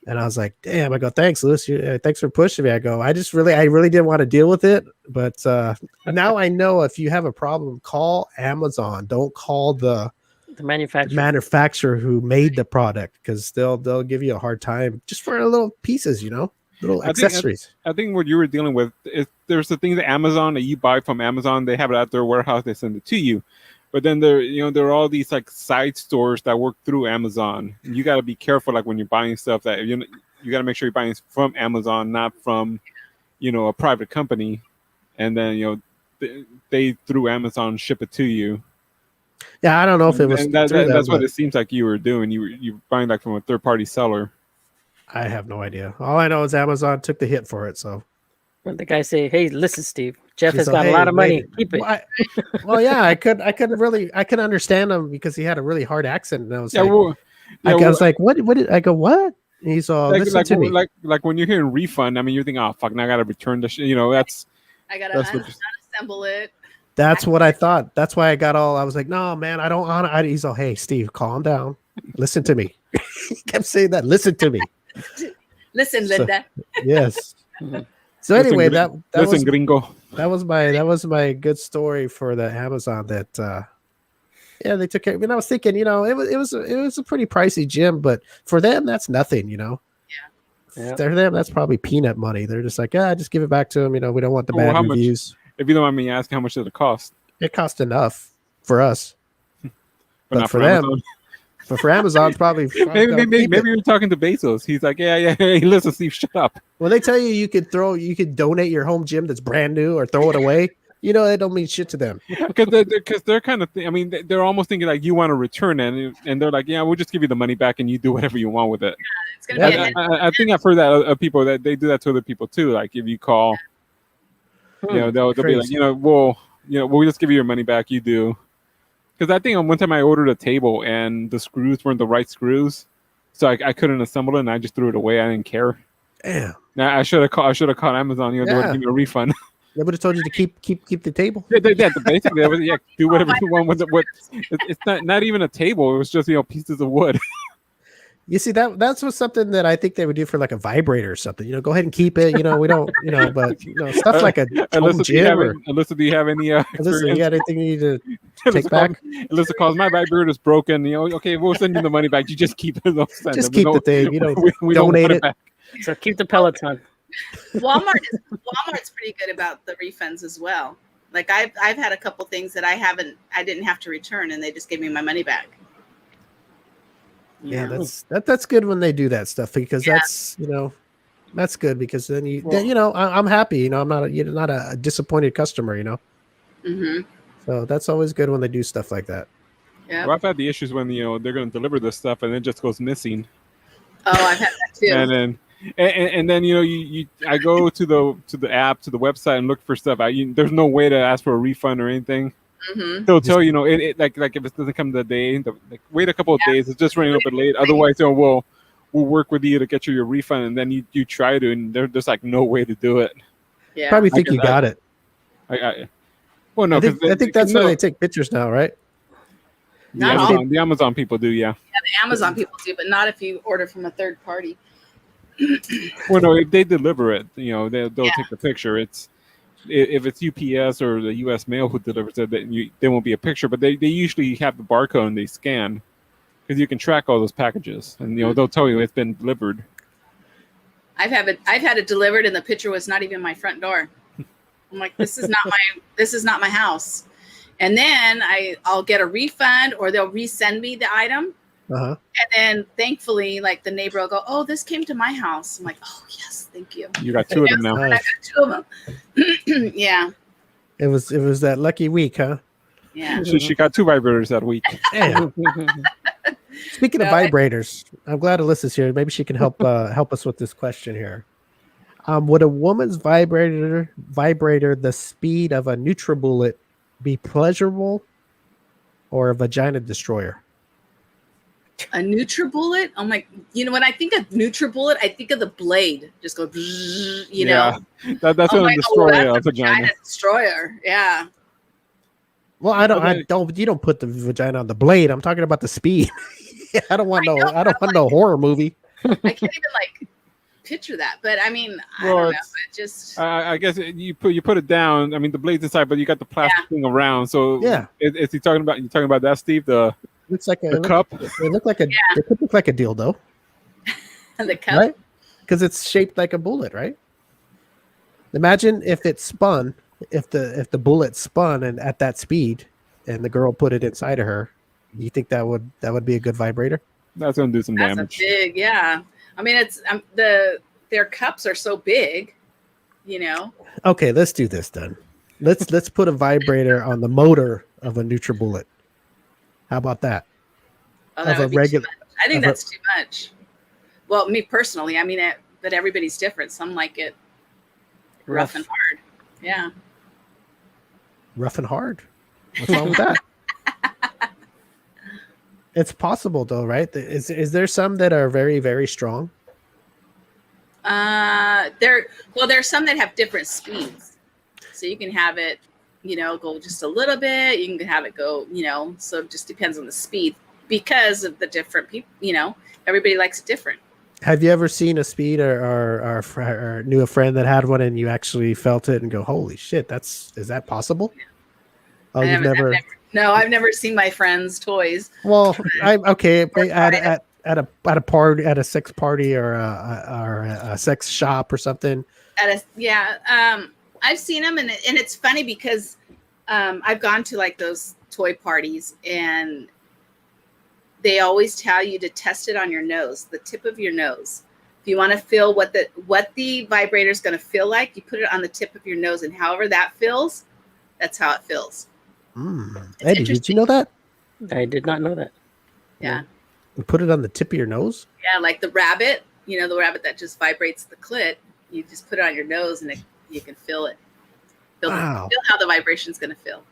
And I was like, damn. I go, thanks, Lewis. Thanks for pushing me. I go, I really didn't want to deal with it. But now I know if you have a problem, call Amazon. Don't call the manufacturer who made the product, because they'll give you a hard time just for little pieces, you know, little accessories. I think what you were dealing with is there's the things that Amazon that you buy from Amazon. They have it at their warehouse. They send it to you. But then there are all these like side stores that work through Amazon. And you got to be careful, like when you're buying stuff, that you got to make sure you're buying from Amazon, not from, a private company. And then they through Amazon ship it to you. Yeah, I don't know if it was. That's what it seems like you were doing. You buying like from a third party seller. I have no idea. All I know is Amazon took the hit for it. So when the guy say, "Hey, listen, Steve, Jeff He's has all, got a "Hey, lot of money. wait." Keep it. Well, yeah, I couldn't understand him because he had a really hard accent, and I was Yeah, like, well, I was like, what did I go? What? And he's all, listen to me. like when you're hearing refund, I mean, you're thinking, oh fuck, now I gotta return the shit. You know, that's I gotta That's what- unassemble it. That's what I thought. That's why I was like, no, man, I don't want to. He's all, hey, Steve, calm down. Listen to me. He kept saying that. Listen to me. Listen, So- Linda. Yes. Mhm. So Listen, anyway, gr- that listen, was gringo. that was my good story for the Amazon that yeah, they took care. I mean, I was thinking, it was a pretty pricey gym, but for them that's nothing, Yeah. For them that's probably peanut money. They're just like, just give it back to them, we don't want the Oh, bad how much? reviews. If you don't mind me asking, how much did it cost? It cost enough for us. But not for for them, Amazon. but for Amazon, it's probably Maybe you're talking to Bezos. He's like, yeah. Hey, listen, Steve, shut up. When they tell you could donate your home gym that's brand new or throw it away, it don't mean shit to them. Because they're kind of, I mean, they're almost thinking like you want to return it, and they're like, yeah, we'll just give you the money back and you do whatever you want with it. It's gonna be a I think I've heard that of people that they do that to other people too. Like if you call, they'll be like, Crazy. we'll just give you your money back. You do. Because I think one time I ordered a table and the screws weren't the right screws, so I couldn't assemble it, and I just threw it away. I didn't care. Damn. Now I should have called Amazon. They would Yeah. give me a refund. They would have told you to keep the table. Basically, do whatever you want with it. It's not even a table. It was just pieces of wood. You see, that's what something that I think they would do for like a vibrator or something. Go ahead and keep it. We don't. But stuff like a home gym. Alyssa, do you have any Alyssa, you experience? got anything you need to take Alyssa back? Alyssa calls, my vibrator is broken. Okay, we'll send you the money back. You just keep it. Just keep the thing. We don't donate want it. back. So keep the Peloton. Walmart's pretty good about the refunds as well. Like I've had a couple things that I didn't have to return, and they just gave me my money back. Yeah, that's good when they do that stuff because that's good because then I'm happy. I'm not a disappointed customer. Mm-hmm. So that's always good when they do stuff like that. Yeah. Well, I've had the issues when they're going to deliver this stuff and it just goes missing. Oh, I've had that too. And then I go to the app, to the website, and look for stuff. There's no way to ask for a refund or anything. Mm-hmm. They'll tell you, like if it doesn't come the day, wait a couple of days. It's just running a little bit late. Otherwise, we'll work with you to get you your refund. And then you try to, and there's just like no way to do it. Yeah. Probably think you got it. Well, no, I think that's why they take pictures now, right? The Amazon people do, yeah. Yeah, the Amazon people do, but not if you order from a third party. Well, no, if they deliver it, they'll take the picture. If it's UPS or the U.S. Mail who delivers it, there won't be a picture. But they usually have the barcode and they scan because you can track all those packages, and they'll tell you it's been delivered. I've had it delivered, and the picture was not even my front door. I'm like, this is not my house. And then I'll get a refund, or they'll resend me the item. Uh-huh. And then thankfully, like the neighbor will go, "Oh, this came to my house." I'm like, "Oh, yes, thank you." You got two of them now. I got two of them. Yeah. It was that lucky week, huh? Yeah. She got 2 vibrators that week. Damn. Speaking of vibrators, I'm glad Alyssa's here. Maybe she can help us with this question here. Would a woman's vibrator the speed of a NutriBullet be pleasurable or a vagina destroyer? A NutriBullet? Oh my! When I think of NutriBullet, I think of the blade. Just go, Yeah, that's going to destroy a vagina. Destroyer. Yeah. Well, you don't put the vagina on the blade. I'm talking about the speed. I don't want no horror movie. I can't even picture that, but I mean, I don't know. It just. I guess you put it down. I mean, the blade's inside, but you got the plastic thing around. So yeah, is he talking about? You talking about that, Steve? Looks like the cup. It could look like a dildo. The cup, right? Because it's shaped like a bullet, right? Imagine if it spun, if the bullet spun and at that speed, and the girl put it inside of her. You think that would be a good vibrator? That's gonna do some damage. That's big, yeah. I mean, it's their cups are so big, Okay, let's do this then. Let's put a vibrator on the motor of a NutriBullet. How about that? Oh, that would be too much. I think that's too much. Well, me personally, I mean, but everybody's different. Some like it rough and hard. Yeah. rough and hard. What's wrong with that? It's possible though, right? Is there some that are very, very strong? There's some that have different speeds. So you can have it, go just a little bit. You can have it go, so it just depends on the speed because of the different people, everybody likes it different. Have you ever seen a speed or knew a friend that had one and you actually felt it and go, holy shit, is that possible? Oh, you've never. No, I've never seen my friends' toys. Well, okay. At a party, at a sex party or a sex shop or something. I've seen them, and it's funny because I've gone to like those toy parties, and they always tell you to test it on your nose, the tip of your nose. If you want to feel what the vibrator is going to feel like, you put it on the tip of your nose, and however that feels, that's how it feels. Eddie, did you know that? I did not know that. Yeah. You put it on the tip of your nose? Yeah, like the rabbit, the rabbit that just vibrates the clit. You just put it on your nose and you can feel it. Feel how the vibration's going to feel.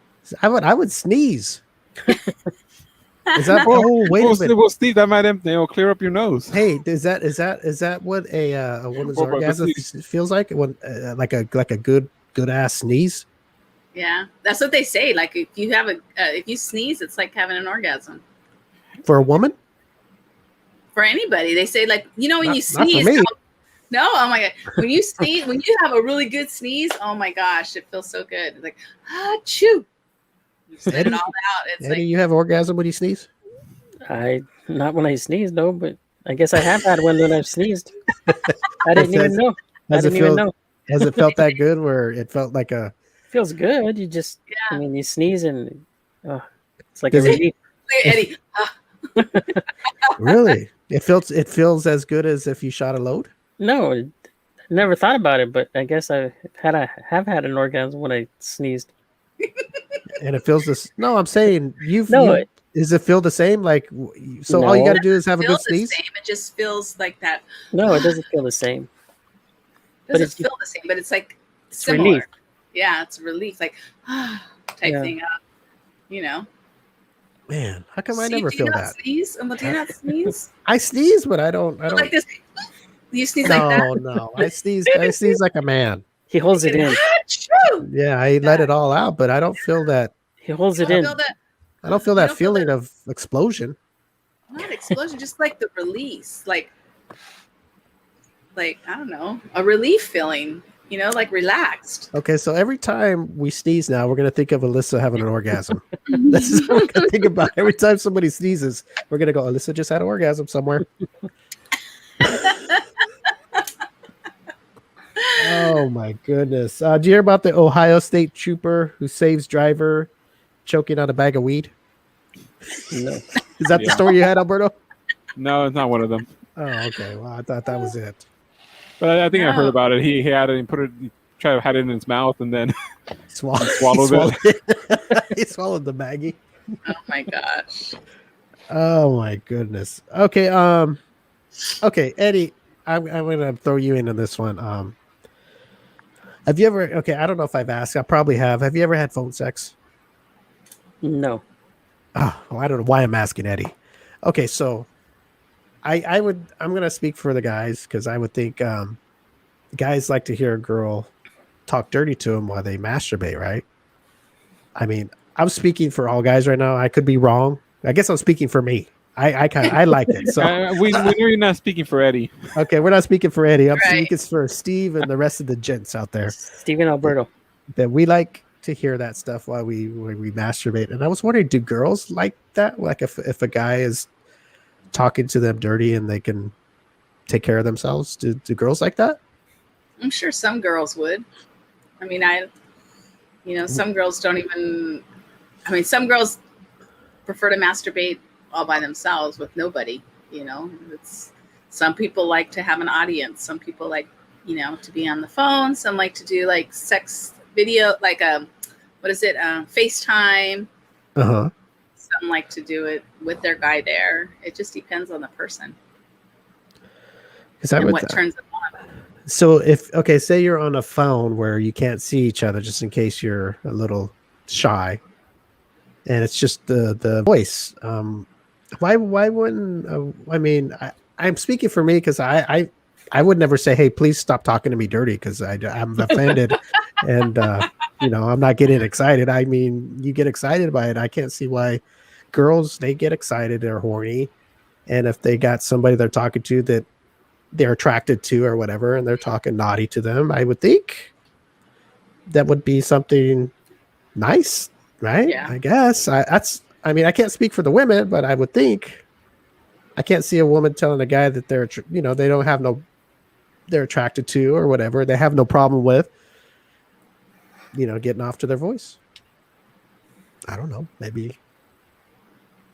I would sneeze. Is that? Oh, wait a minute. Well, Steve, that might clear up your nose. Hey, is that what a woman's orgasm feels like? When like a good ass sneeze? Yeah, that's what they say. Like if you sneeze, it's like having an orgasm. For a woman? For anybody, they say like when you sneeze. Not for me. No, oh my god! When you sneeze, when you have a really good sneeze, oh my gosh, it feels so good. It's like chew. You spit it all out. Eddie, you have orgasm when you sneeze? Not when I sneeze, no, but I guess I have had one when I've sneezed. I didn't even know. Has it felt that good where it felt like a... Feels good. You just, you sneeze and it's like a relief. Eddie. Really? It feels as good as if you shot a load? No, never thought about it, but I guess I have had an orgasm when I sneezed. And it feels this. No, I'm saying does it feel the same? Like, so No. all you got to do is have a good sneeze? Same. It just feels like that. No, it doesn't feel the same. It doesn't feel the same, but it's like similar. Relief. Yeah, it's relief, like type thing up, Man, how come I never feel that? Sneeze? Do you not sneeze? I sneeze, but I don't. Like this. You sneeze like that? No. I sneeze like a man. He holds it in. Yeah, I let it all out, but I don't feel that. He holds it in. I don't feel that feeling of explosion. Not explosion, just like the release, like I don't know, a relief feeling. Like relaxed. Okay, so every time we sneeze now, we're going to think of Alyssa having an orgasm. This is what we're going to think about. Every time somebody sneezes, we're going to go, Alyssa just had an orgasm somewhere. Oh, my goodness. Do you hear about the Ohio State trooper who saves driver choking on a bag of weed? No. Is that the story you had, Alberto? No, it's not one of them. Oh, okay. Well, I thought that was it. But I think I heard about it. He had it and had it in his mouth and then swallowed it. He swallowed the baggie. Oh my gosh. Oh my goodness. Okay. Okay, Eddie, I'm gonna throw you into this one. Have you ever? Okay, I don't know if I've asked. I probably have. Have you ever had phone sex? No. Oh, well, I don't know why I'm asking Eddie. Okay, so I'm going to speak for the guys because I would think guys like to hear a girl talk dirty to them while they masturbate, right? I mean, I'm speaking for all guys right now. I could be wrong. I guess I'm speaking for me. I like it. So we know you're not speaking for Eddie. Okay, we're not speaking for Eddie. I'm speaking for Steve and the rest of the gents out there. Steve and Alberto. That we like to hear that stuff while we masturbate. And I was wondering, do girls like that? Like if a guy is talking to them dirty and they can take care of themselves, do girls like that? I'm sure some girls would. I mean, some girls don't even. I mean, some girls prefer to masturbate all by themselves with nobody. It's some people like to have an audience. Some people like, to be on the phone. Some like to do like sex video, like FaceTime. Uh-huh. Some like to do it with their guy there. It just depends on the person. And what turns them on. So say you're on a phone where you can't see each other, just in case you're a little shy, and it's just the voice. Why wouldn't I mean I'm speaking for me because I would never say, hey, please stop talking to me dirty, because I'm offended and I'm not getting excited. I mean, you get excited by it. I can't see why girls, they get excited, they're horny, and if they got somebody they're talking to that they're attracted to or whatever, and they're talking naughty to them, I would think that would be something nice, right? Yeah. I guess I mean, I can't speak for the women, but I would think I can't see a woman telling a guy that they're they don't have they're attracted to or whatever, they have no problem with getting off to their voice. I don't know, maybe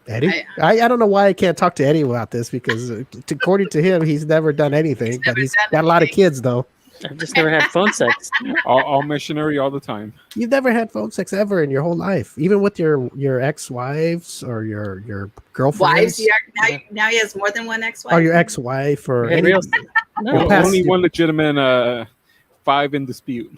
Eddie. I don't know why I can't talk to Eddie about this, because according to him, he's never done anything, but he's got a lot of kids though. I've just never had phone sex. all missionary all the time. You've never had phone sex ever in your whole life, even with your ex-wives or your girlfriends. Wives? Now he has more than one ex-wife. Or your ex-wife or Yeah, any, real- No. your past, Only one legitimate, 5 in dispute.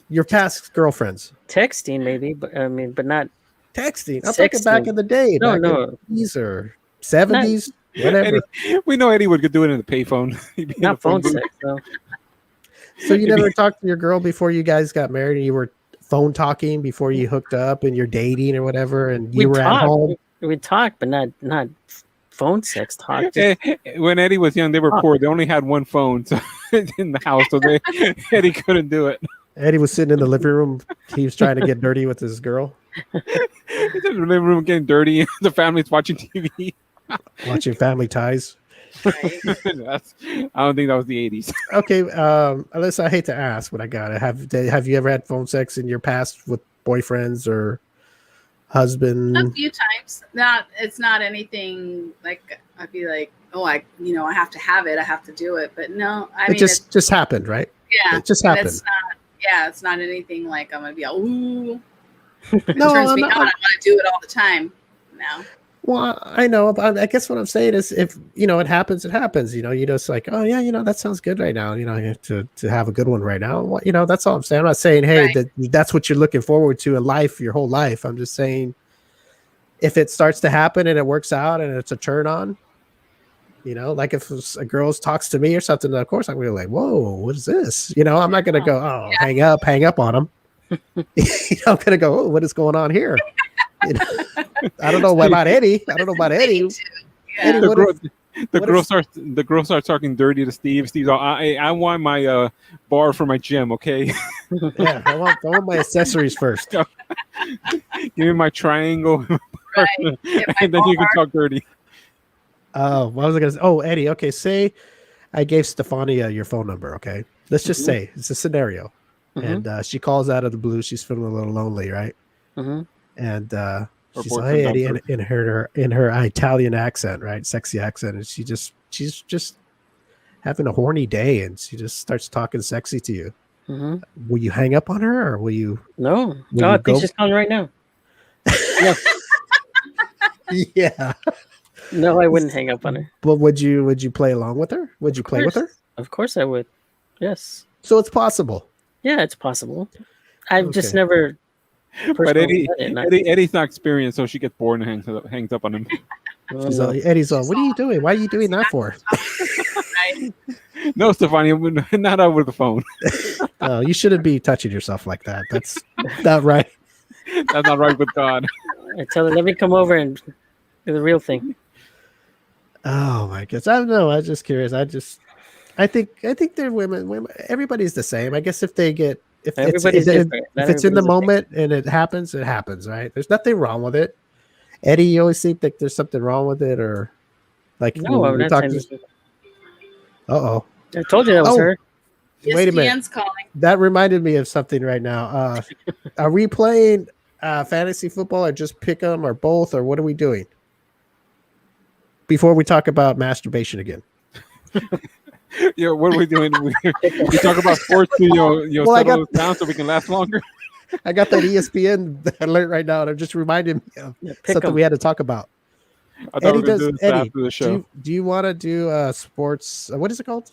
your past girlfriends. Texting maybe, but I mean, but not. Texting. I'm talking back Sexting. in the day. No, back no. in the 80s or 70s, whatever. We know Eddie would do it in the payphone. He'd be in Not the phone phone booth. sex, though. So you never talked to your girl before you guys got married, and you were phone talking before you hooked up, and you're dating or whatever, and you were at home. We talked, but not phone sex talk. When Eddie was young, they were poor. They only had one phone in the house, so Eddie couldn't do it. Eddie was sitting in the living room. He was trying to get dirty with his girl, He's in the living room getting dirty. The family's watching TV. watching Family Ties. Right. I don't think that was the 80s. Okay, Alyssa, I hate to ask, but I gotta have you ever had phone sex in your past with boyfriends or husband? A few times. It's not anything like I'd be like, oh, I have to have it. I have to do it. But no, I mean, It just happened, right? yeah, It just and happened. It's not. Yeah, it's not anything like I'm gonna be all, ooh. It No, turns I'm me not- on. I want to do it all the time now. Well, I know, but I guess what I'm saying is, if it happens, it happens. You just like, oh yeah, that sounds good right now. You have to have a good one right now. Well, that's all I'm saying. I'm not saying, hey, Right. that's what you're looking forward to in life, your whole life. I'm just saying, if it starts to happen and it works out and it's a turn on, like if a girl talks to me or something, of course I'm gonna be like, whoa, what is this? I'm not gonna go, oh, Yeah. hang up on him. I'm gonna go, oh, what is going on here? I don't know about Eddie. I don't know about Eddie. Yeah. Eddie, The what girl, if- the what girl if- starts. The girl starts talking dirty to Steve. Steve's all, I want my bar for my gym. Okay, Yeah, I want my accessories first. give me my triangle, Right. Get my and then you can bar. talk dirty. Oh, what was I gonna say? Oh, Eddie. Okay, say I gave Stefania your phone number. Okay, let's just say it's a scenario, Mhm. and she calls out of the blue. She's feeling a little lonely, right? hmm And Her she's like, boyfriend "Hey, Eddie," dumped in her Italian accent, right, sexy accent, and she's just having a horny day, and she just starts talking sexy to you. hmm Will you hang up on her, or will you? No, Will no, you I think go- she's calling right now. Yeah, No, I wouldn't hang up on her. but would you play along with her? Would you play with her? Of course, I would. Yes. So it's possible. Yeah, it's possible. I've just Okay. never. But personally done it, not- Eddie's not experienced, so she gets bored and hangs up on him. Oh, She's no. all, Eddie's all, what are you doing? Why are you doing that for? Right. No, Stefania, not over the phone. Oh, you shouldn't be touching yourself like that. That's not right. That's not right with God. I tell her, let me come over and do the real thing. Oh my goodness. I don't know. I'm just curious. I think they're women. Everybody's the same. I guess if they get if Everybody's it's, different. Not if it's in the everybody's the moment and it happens, right? There's nothing wrong with it. Eddie, you always think that there's something wrong with it, or like No, when I'm we not talked. saying. Uh-oh. I told you that was Oh. her. Wait a minute. ESPN's calling. That reminded me of something right now. Are we playing fantasy football or just pick 'em or both, or what are we doing? Before we talk about masturbation again. Yeah, what are we doing? We talk about sports to Well, I settle got- us down so we can last longer. I got that ESPN alert right now, and it just reminded me of Yeah, pick something 'em. we had to talk about. I thought Eddie we were gonna does. do this Eddie, after the show. do you want to do sports? What is it called?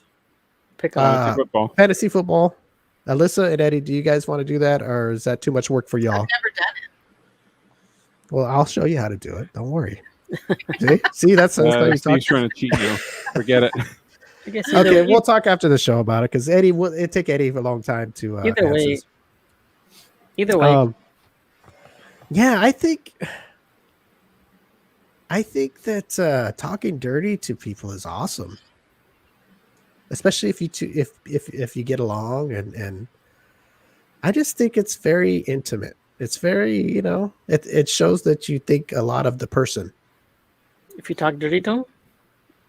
Pick up. Fantasy football. Fantasy football. Alyssa and Eddie, do you guys want to do that, or is that too much work for y'all? I've never done it. Well, I'll show you how to do it. Don't worry. See, that's how you talk. Steve's trying to cheat now. Forget it. I guess Okay, we'll talk after the show about it because it take Eddie a long time to Either way. answer. Either way. Yeah, I think that talking dirty to people is awesome, especially if you get along, and I just think it's very intimate. It's very, it shows that you think a lot of the person. If you talk dirty to them?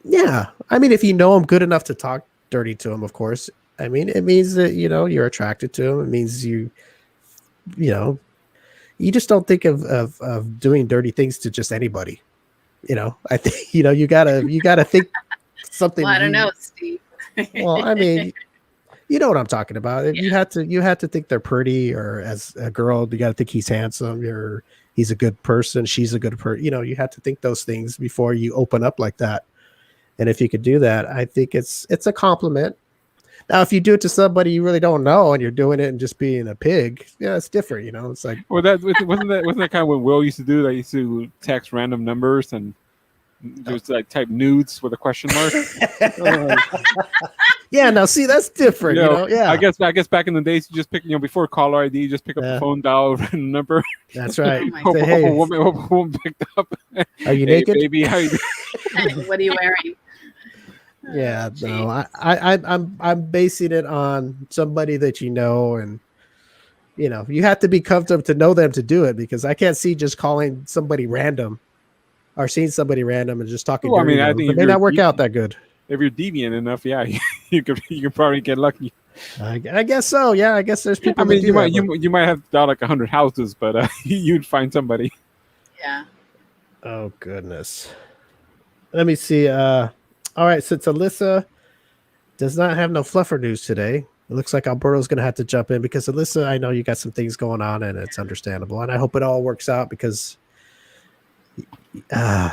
Yeah. I mean, if you know them good enough to talk dirty to them, of course. I mean, it means that, you're attracted to them. It means you just don't think of doing dirty things to just anybody. I think, you gotta think something. Well, I don't know, Steve. Well, I mean, you know what I'm talking about. Yeah. You had to think they're pretty, or as a girl, you got to think he's handsome, or he's a good person, she's a good person. You have to think those things before you open up like that. And if you could do that, I think it's a compliment. Now, if you do it to somebody you really don't know and you're doing it and just being a pig, yeah, it's different. It's like, Well, wasn't that kind of what Will used to do? They used to text random numbers and just like type nudes with a question mark. Yeah, now see, that's different. Yeah, I guess back in the days, you just pick, before caller ID, you just pick up the phone, dial a random number. That's right. Oh Hope Say, hey, a woman picked up. are you Hey, naked? baby, how you doing? What are you wearing? Yeah, Gee. no, I'm basing it on somebody that and you have to be comfortable to know them to do it, because I can't see just calling somebody random or seeing somebody random and just talking. Well, I mean, dirty I to them. think It if may you're not work deep- out that good. If you're deviant enough, yeah, you could probably get lucky. I guess so. Yeah, I guess there's people. I mean, that you do might that, you might have to dial like 100 houses, but you'd find somebody. Yeah. but- Oh goodness. Let me see. All right, since Alyssa does not have no fluffer news today, it looks like Alberto's going to have to jump in, because Alyssa, I know you got some things going on, and it's understandable, and I hope it all works out, because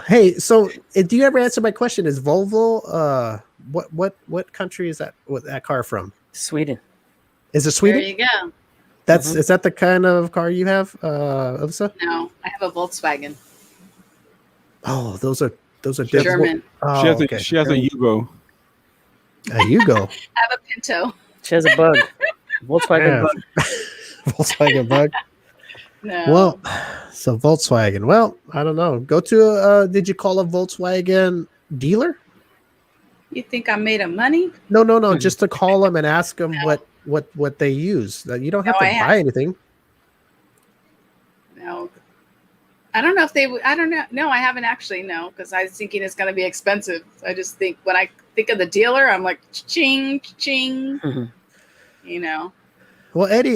hey, so do you ever answer my question? Is Volvo what country is that car from? Sweden. Is it Sweden? There you go. Is that the kind of car you have, Alyssa? No, I have a Volkswagen. Oh, those are different. German. Oh, She has a Yugo. A Yugo. I have a Pinto. She has a bug. Yeah. Volkswagen bug. Volkswagen bug. No. Well, so Volkswagen. Well, I don't know. Go to did you call a Volkswagen dealer? You think I'm made of money? No. Just to call them and ask them what they use. You don't have to buy anything. No. I don't know if they would. I don't know. No, I haven't actually. No, because I was thinking it's going to be expensive. I just think when I think of the dealer, I'm like, ching, ching. Well, Eddie,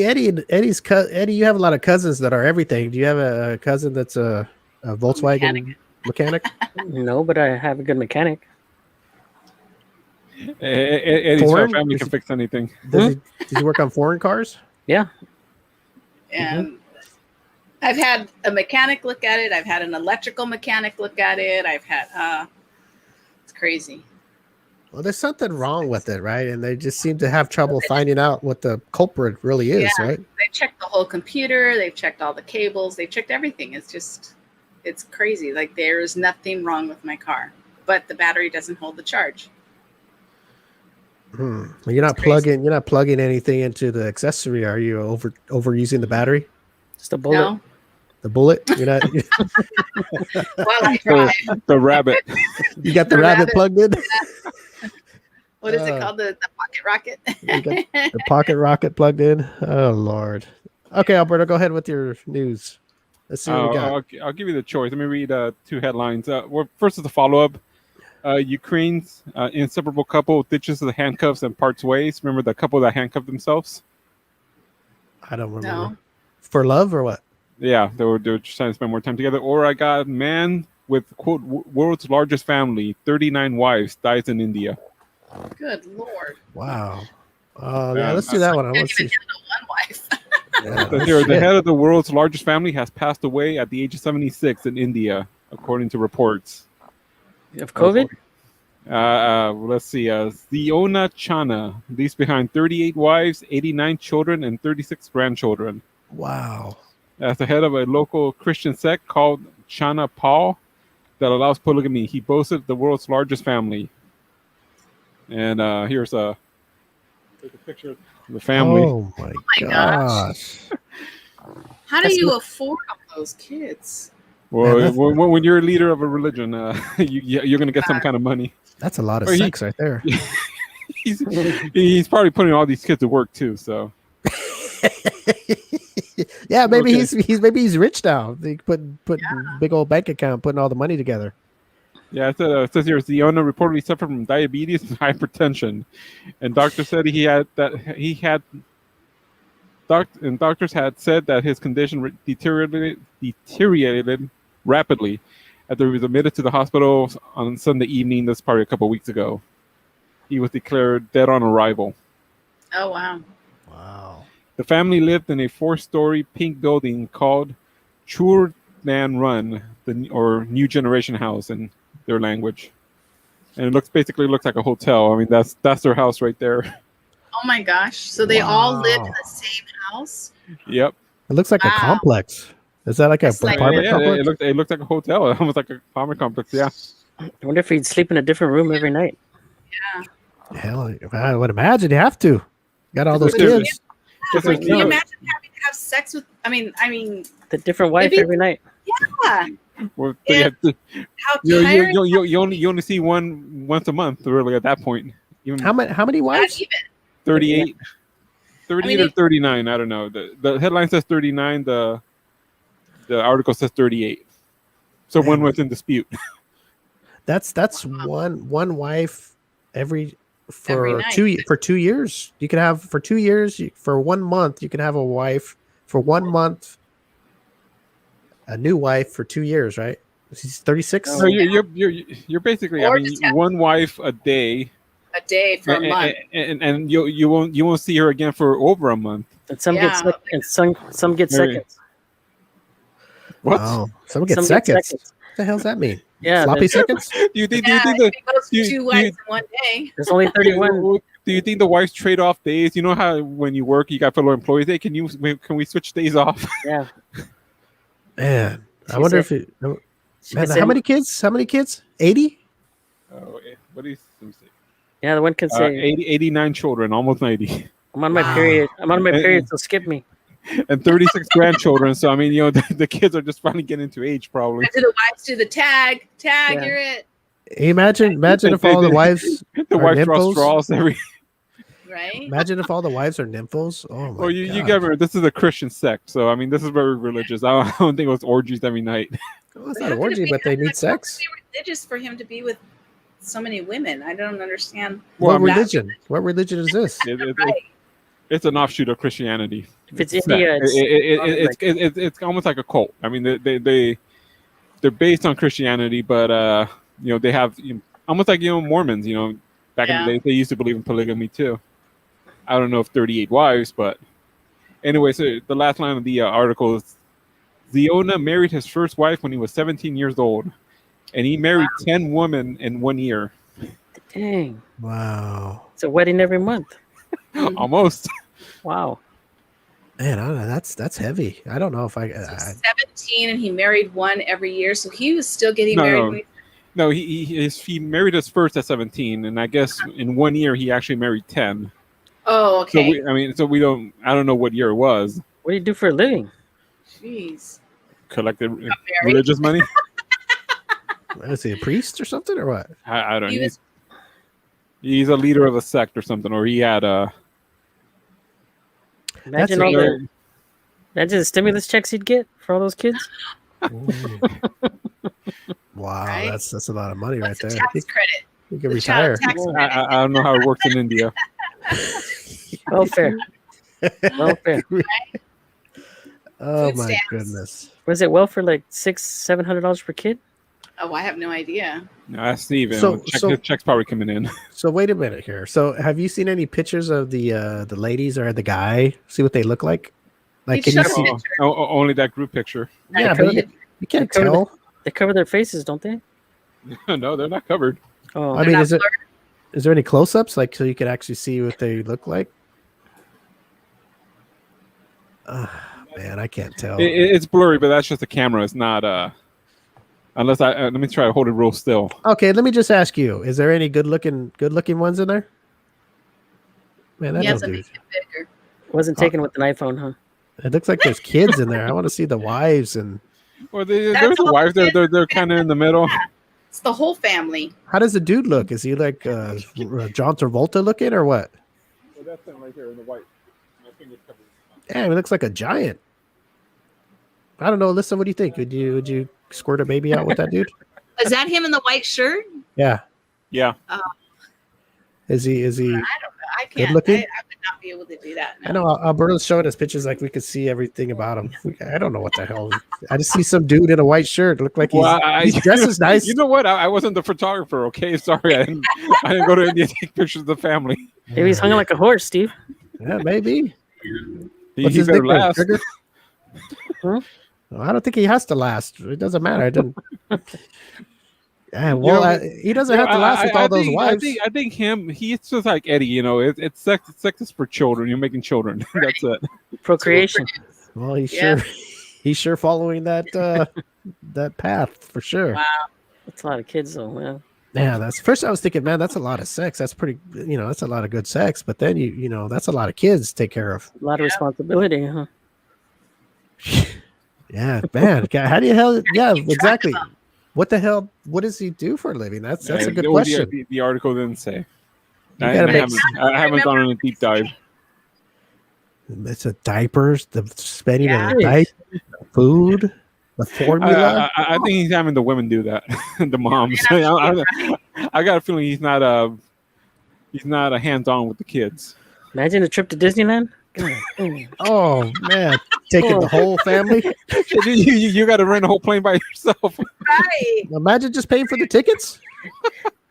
you have a lot of cousins that are everything. Do you have a cousin that's a Volkswagen mechanic? No, but I have a good mechanic. Eddie's whole Foreign? family can fix anything. Does he work on foreign cars? Yeah. And I've had a mechanic look at it. I've had an electrical mechanic look at it. I've had, it's crazy. Well, there's something wrong with it, right? And they just seem to have trouble finding out what the culprit really is, right? They checked the whole computer. They've checked all the cables. They've checked everything. It's crazy. Like, there is nothing wrong with my car, but the battery doesn't hold the charge. Well, you're not plugging anything into the accessory, are you? Overusing the battery? Just a bullet. No. The bullet? You're not. Well, I tried. The rabbit. You got the rabbit plugged in. What is it called? The pocket rocket? You got the pocket rocket plugged in. Oh Lord. Okay, Alberto, go ahead with your news. Let's see what we got. I'll give you the choice. Let me read two headlines. Well, first is the follow-up. Ukraine's inseparable couple ditches the handcuffs and parts ways. Remember the couple that handcuffed themselves? I don't remember. No. For love or what? Yeah, they were just trying to spend more time together. Or I got man with, quote, world's largest family, 39 wives, dies in India. Good Lord. Wow. Yeah, let's do that one. Let's see. One wife. The head of the world's largest family has passed away at the age of 76 in India, according to reports. Of COVID? Let's see. Ziona Chana leaves behind 38 wives, 89 children, and 36 grandchildren. Wow. as the head of a local Christian sect called Chana Paul that allows polygamy. He boasted the world's largest family. And here's a picture of the family. Oh my gosh. gosh. How do you afford all those kids? Well, Man, when you're a leader of a religion, you're going to get some kind of money. That's a lot of Or sex right there. He's probably putting all these kids to work too. So Yeah, maybe Okay. he's rich now. They put big old bank account, putting all the money together. yeah, it says here Ziona reportedly suffered from diabetes and hypertension, and doctors said doctors had said that his condition deteriorated rapidly after he was admitted to the hospital on Sunday evening. That's probably a couple of weeks ago. He was declared dead on arrival. Oh wow. Wow. The family lived in a 4-story pink building called Chur Nan Run, or New Generation House in their language. And it basically looks like a hotel. I mean, that's their house right there. Oh my gosh. So they all lived in Wow. the same house? Yep. It looks like a Wow. complex. Is that like It's a like- apartment Yeah, complex? it looked like a hotel, almost like a apartment complex. Yeah. I wonder if he'd sleep in a different room every night. Hell, I would imagine you have to. Got all those But there's- kids. Can you No. imagine having to have sex with? I mean, The different wife Maybe- every night. yeah. Well, Yeah. you, have to, How you, tiring? you only see one once a month, really. At that point, even How many Not wives? even. 38, 38 or if- 39. I don't know. The headline says 39. The article says 38. So one was in dispute. That's one wife Every for night. 2 years. You can have for 2 years. For 1 month, you can have a wife for 1 month. A new wife for 2 years, right? She's 36. Oh, So you're basically. Or I mean, just have- one wife a day, A day for a month. and you won't see her again for over a month. And some Yeah. get and some get Very- seconds. What? Oh, someone gets Some get seconds. seconds. What the hell's that mean? Yeah, Floppy there's, seconds? Do you think? Yeah, do you if think it goes do you- two do wives you- in one day. there's only 31. Do you think the wives trade off days? You know how when you work, you got fellow employees. Hey, can we switch days off? Yeah. Man, I She wonder said- if it. she Man, said- how many kids? 80? Oh, what is? Let me see. Yeah, the one can say, 89 children, almost 90, I'm on my Wow. period. I'm on my And- period, so skip me. and 36 grandchildren. So I mean, the kids are just finally getting to age, probably. Do the wives do the tag? Tag, Yeah. you're it. Imagine if all the wives. The Are wife draws nymphos? straws every. Right? Imagine if all the wives are nymphos. Oh my Well, you God. get it. This is a Christian sect, so I mean, this is very religious. I don't think it was orgies every night. Well, it's How not an could it orgy, be- but they how could need it sex. be religious for him to be with so many women. I don't understand. Well, What I mean, religion? What religion is this? It's an offshoot of Christianity. If it's It's India, it's almost like a cult. I mean, they're based on Christianity, but they have almost like Mormons. Back in the day, they used to believe in polygamy too. I don't know if 38 wives, but anyway. So the last line of the article is: Ziona married his first wife when he was 17 years old, and he married 10 women in 1 year. dang, Wow. it's a wedding every month. Almost. Wow. Man, I don't know. That's heavy. I don't know if I 17 and he married one every year, so he was still getting married. No, when he- no. He married us first at 17, and I guess in 1 year he actually married 10. Oh, okay. So we don't. I don't know what year it was. What do you do for a living? Jeez. Collected married? religious money. is he a priest or something or what? I don't He know. was- He's a leader of a sect or something, or he had a. Imagine That's all a- the imagine the stimulus checks he'd get for all those kids. Wow, Right? that's a lot of money right What's the there. tax credit? He can The retire. child tax Yeah. credit. I don't know how it works in India. Welfare. Welfare. Oh Food my stamps. goodness. Was it welfare like $600-700 per kid? Oh, I have no idea. No, ask Steve. So- His check's probably coming in. So wait a minute here. So have you seen any pictures of the ladies or the guy? See what they look like? Like He can you showed see? me. Only that group picture. Yeah, cover but the- you can't they cover tell. They cover their faces, don't they? No, they're not covered. Oh, I They're mean, not is there any close-ups like so you could actually see what they look like? Man, I can't tell. It's blurry, but that's just the camera. It's not. Unless let me try to hold it real still. Okay, let me just ask you: is there any good looking ones in there? Man, that He has don't to do. make it bigger. Wasn't taken with an iPhone, huh? It looks like there's kids in there. I want to see the wives and. Or there's a wife. They're kind of in the middle. It's the whole family. How does the dude look? Is he like John Travolta looking or what? Well, that's him right here in the white. My finger's covered. Damn, he looks like a giant. I don't know. Listen, what do you think? Would you squirt a baby out with that dude? Is that him in the white shirt? Yeah. Yeah. Is he? I don't know. I Good can't. looking? I would not be able to do that. I know Alberto's showing us pictures like we could see everything about him. I don't know what the hell. I just see some dude in a white shirt. Look like he's dresses nice. You know what? I wasn't the photographer. Okay, sorry, I didn't go to India to take pictures of the family. Maybe he's hung like a horse, Steve. Yeah, maybe. He What's his better nickname? last. Trigger? Huh? Well, I don't think he has to last. It doesn't matter. It didn't. Yeah, well, he doesn't have to last with all those wives. I think he's just like Eddie. You know, it's sex is for children. You're making children. That's it. Procreation. Well, he's sure following that that path for sure. Wow. That's a lot of kids, though. Man. Yeah, that's first I was thinking, man, that's a lot of sex. That's pretty, that's a lot of good sex. But then that's a lot of kids to take care of. A lot of responsibility, huh? Yeah, man. How do you hell? Yeah, exactly. What the hell? What does he do for a living? That's a good question. The article didn't say. You I gotta haven't gone on a deep dive. It's a diapers, the spending Yeah. of the diaper, food, the formula. I think he's having the women do that, the moms. I got a feeling he's not a hands-on with the kids. Imagine a trip to Disneyland. Oh man, taking the whole family. you got to rent a whole plane by yourself. Right. Imagine just paying for the tickets.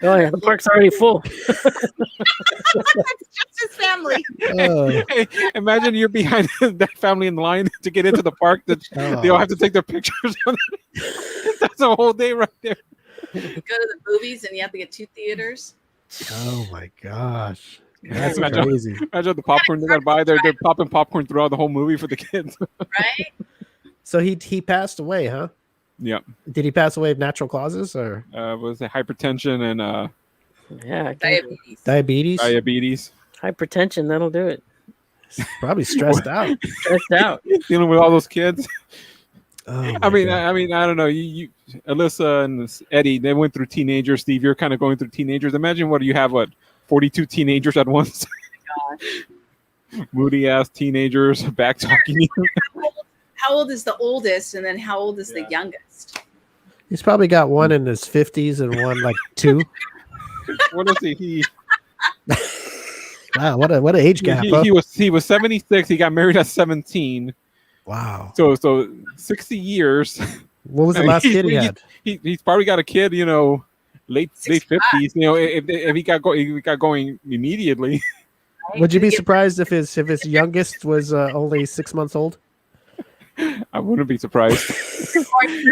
Oh yeah, the park's already full. It's just his family. Hey, imagine you're behind that family in line to get into the park. They all have to take their pictures. That's a whole day right there. You go to the movies and you have to get 2 theaters. Oh my gosh. That's Imagine- crazy. Imagine the popcorn they got to buy. They're popping popcorn throughout the whole movie for the kids. Right? So he passed away, huh? Yeah. Did he pass away of natural causes or Was it hypertension and Yeah, I guess. Diabetes. diabetes? Hypertension, that'll do it. Probably stressed out. Stressed out. dealing with all those kids? Oh my I mean, God. I don't know. You, Alyssa and Eddie, they went through teenagers. Steve, you're kind of going through teenagers. Imagine what you have, 42 teenagers at once. Moody ass teenagers back talking. How old is the oldest, and then how old is the youngest? He's probably got one in his 50s and one like 2. What is he? Wow, what an age gap. Huh? He was 76. He got married at 17. Wow. So 60 years. What was the last kid he had? He's probably got a kid, late 65. 50s. If he got going immediately. Would you be surprised if his youngest was only 6 months old? I wouldn't be surprised.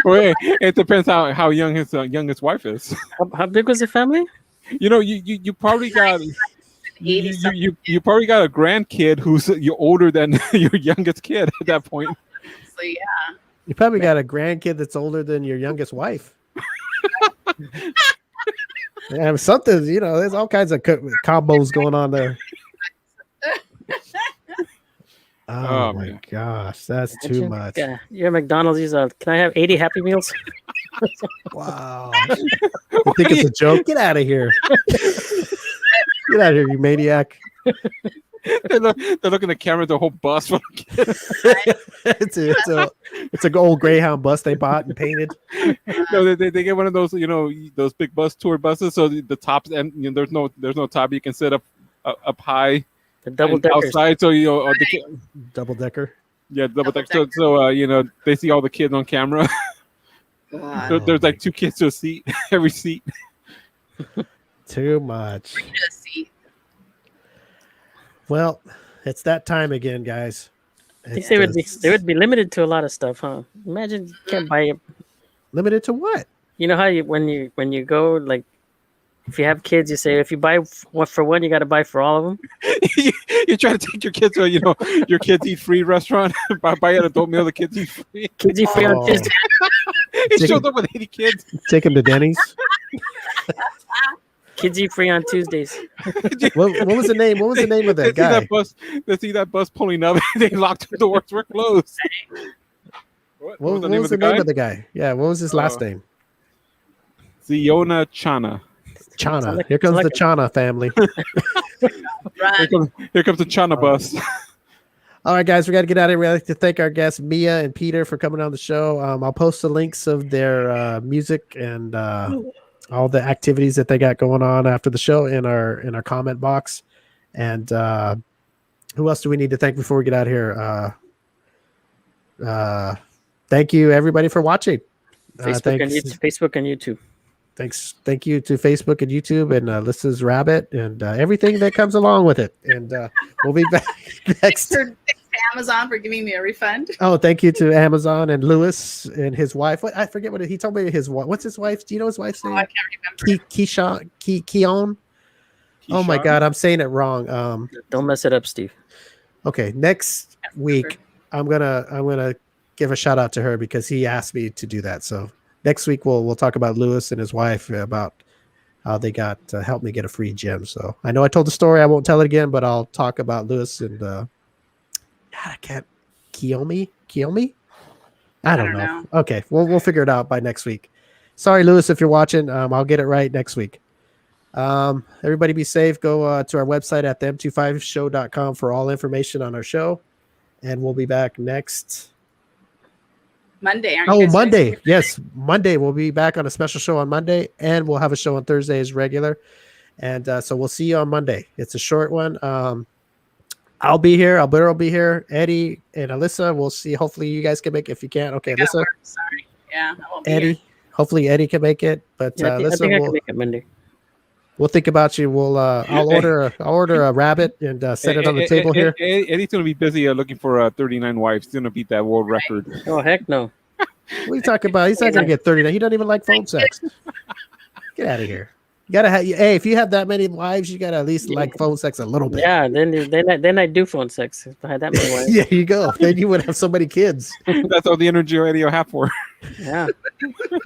Well, it depends how young his youngest wife is. How big was the family? You probably got you probably got a grandkid who's you're older than your youngest kid at that point. So yeah. You probably got a grandkid that's older than your youngest wife. Yeah, something, there's all kinds of combos going on there. Oh my man. gosh, that's too much. Yeah, you're at McDonald's. Can I have 80 Happy Meals? Wow. I think it's a joke. Get out of here. Get out of here, you maniac. They're looking at the camera, the whole bus. It's an old Greyhound bus they bought and painted. No, they get one of those, those big bus tour buses. So the tops and there's no top. You can sit up high. The double deckers. Outside, so Double decker. yeah, double decker. So they see all the kids on camera. God. There's like 2 kids to a seat, every seat. Too much. Bring a seat. Well, it's that time again, guys. I think they would be limited to a lot of stuff, huh? Imagine you can't buy it. Limited to what? You know how when you go like If you have kids, you say if you buy one for one, you got to buy for all of them. You try to take your kids to, your kids eat free restaurant. buy an adult meal, the kids eat free. Kids eat free on Oh. Tuesday. He shows up with 80 kids. Take him to Denny's. Kids eat free on Tuesdays. What was the name? What was the name of that guy? They see that bus pulling up. They locked the doors. We're closed. What What was the name of the guy? Yeah, what was his last name? Ziona Chana. Chana. Here comes the Chana family. Here comes the Chana bus. All right, guys, we got to get out of here. We'd like to thank our guests, Mia and Peter, for coming on the show. I'll post the links of their music and all the activities that they got going on after the show in our comment box. And who else do we need to thank before we get out of here? Thank you, everybody, for watching. Facebook and YouTube. Thanks. Thank you to Facebook and YouTube and Alyssa's Rabbit and everything that comes along with it. And we'll be back next. Thanks to Amazon for giving me a refund. Oh, thank you to Amazon and Lewis and his wife. I forget what he told me. What's his wife? Do you know his wife's name? I can't remember. Keon. Oh my God, I'm saying it wrong. Don't mess it up, Steve. Okay, next week I'm gonna give a shout out to her because he asked me to do that. So next week we'll talk about Lewis and his wife about how they got helped me get a free gym. So I know I told the story. I won't tell it again, but I'll talk about Lewis and God, I can't Kiyomi. I don't know. Okay, we'll figure it out by next week. Sorry, Lewis, if you're watching. I'll get it right next week. Everybody be safe. Go to our website at the M25show.com for all information on our show. And we'll be back next Monday. Aren't you guys Monday. ready? Yes, Monday. We'll be back on a special show on Monday, and we'll have a show on Thursday as regular. And so we'll see you on Monday. It's a short one. I'll be here. Alberto will be here. Eddie and Alyssa. We'll see. Hopefully you guys can make it. If you can't, okay, Alyssa. Sorry. Yeah, I won't be Eddie. here. Hopefully Eddie can make it. But Yeah, I think I can make it Monday. We'll think about you. I'll order a rabbit and set it on the table here. Eddie's gonna be busy looking for 39 wives. He's gonna beat that world record. Oh heck no! What are you talking about? He's not gonna get 39. He doesn't even like phone sex. Get out of here. You gotta have. Hey, if you have that many wives, you gotta at least like phone sex a little bit. Yeah, then I do phone sex if I had that many wives. Yeah, you go. Then you would have so many kids. That's all the energy Eddie will have for. Yeah.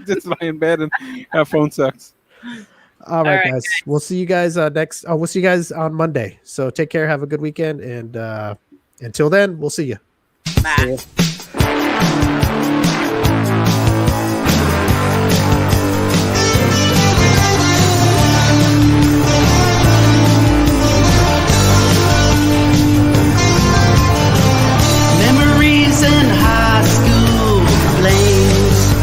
Just lie in bed and have phone sex. All right, guys. We'll see you guys next. We'll see you guys on Monday. So take care. Have a good weekend. And until then, we'll see you. Bye. Memories in high school flames.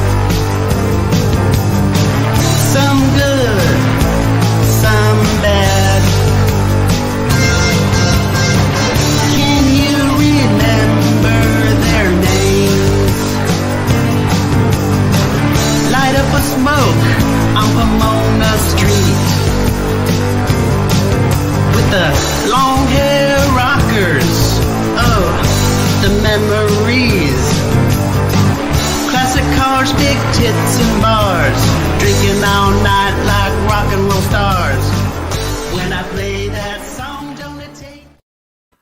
Some good, some bad. Can you remember their names? Light up a smoke on Pomona Street with the long hair rockers. Oh, the memories. Classic cars, big tits and bars, drinking all night like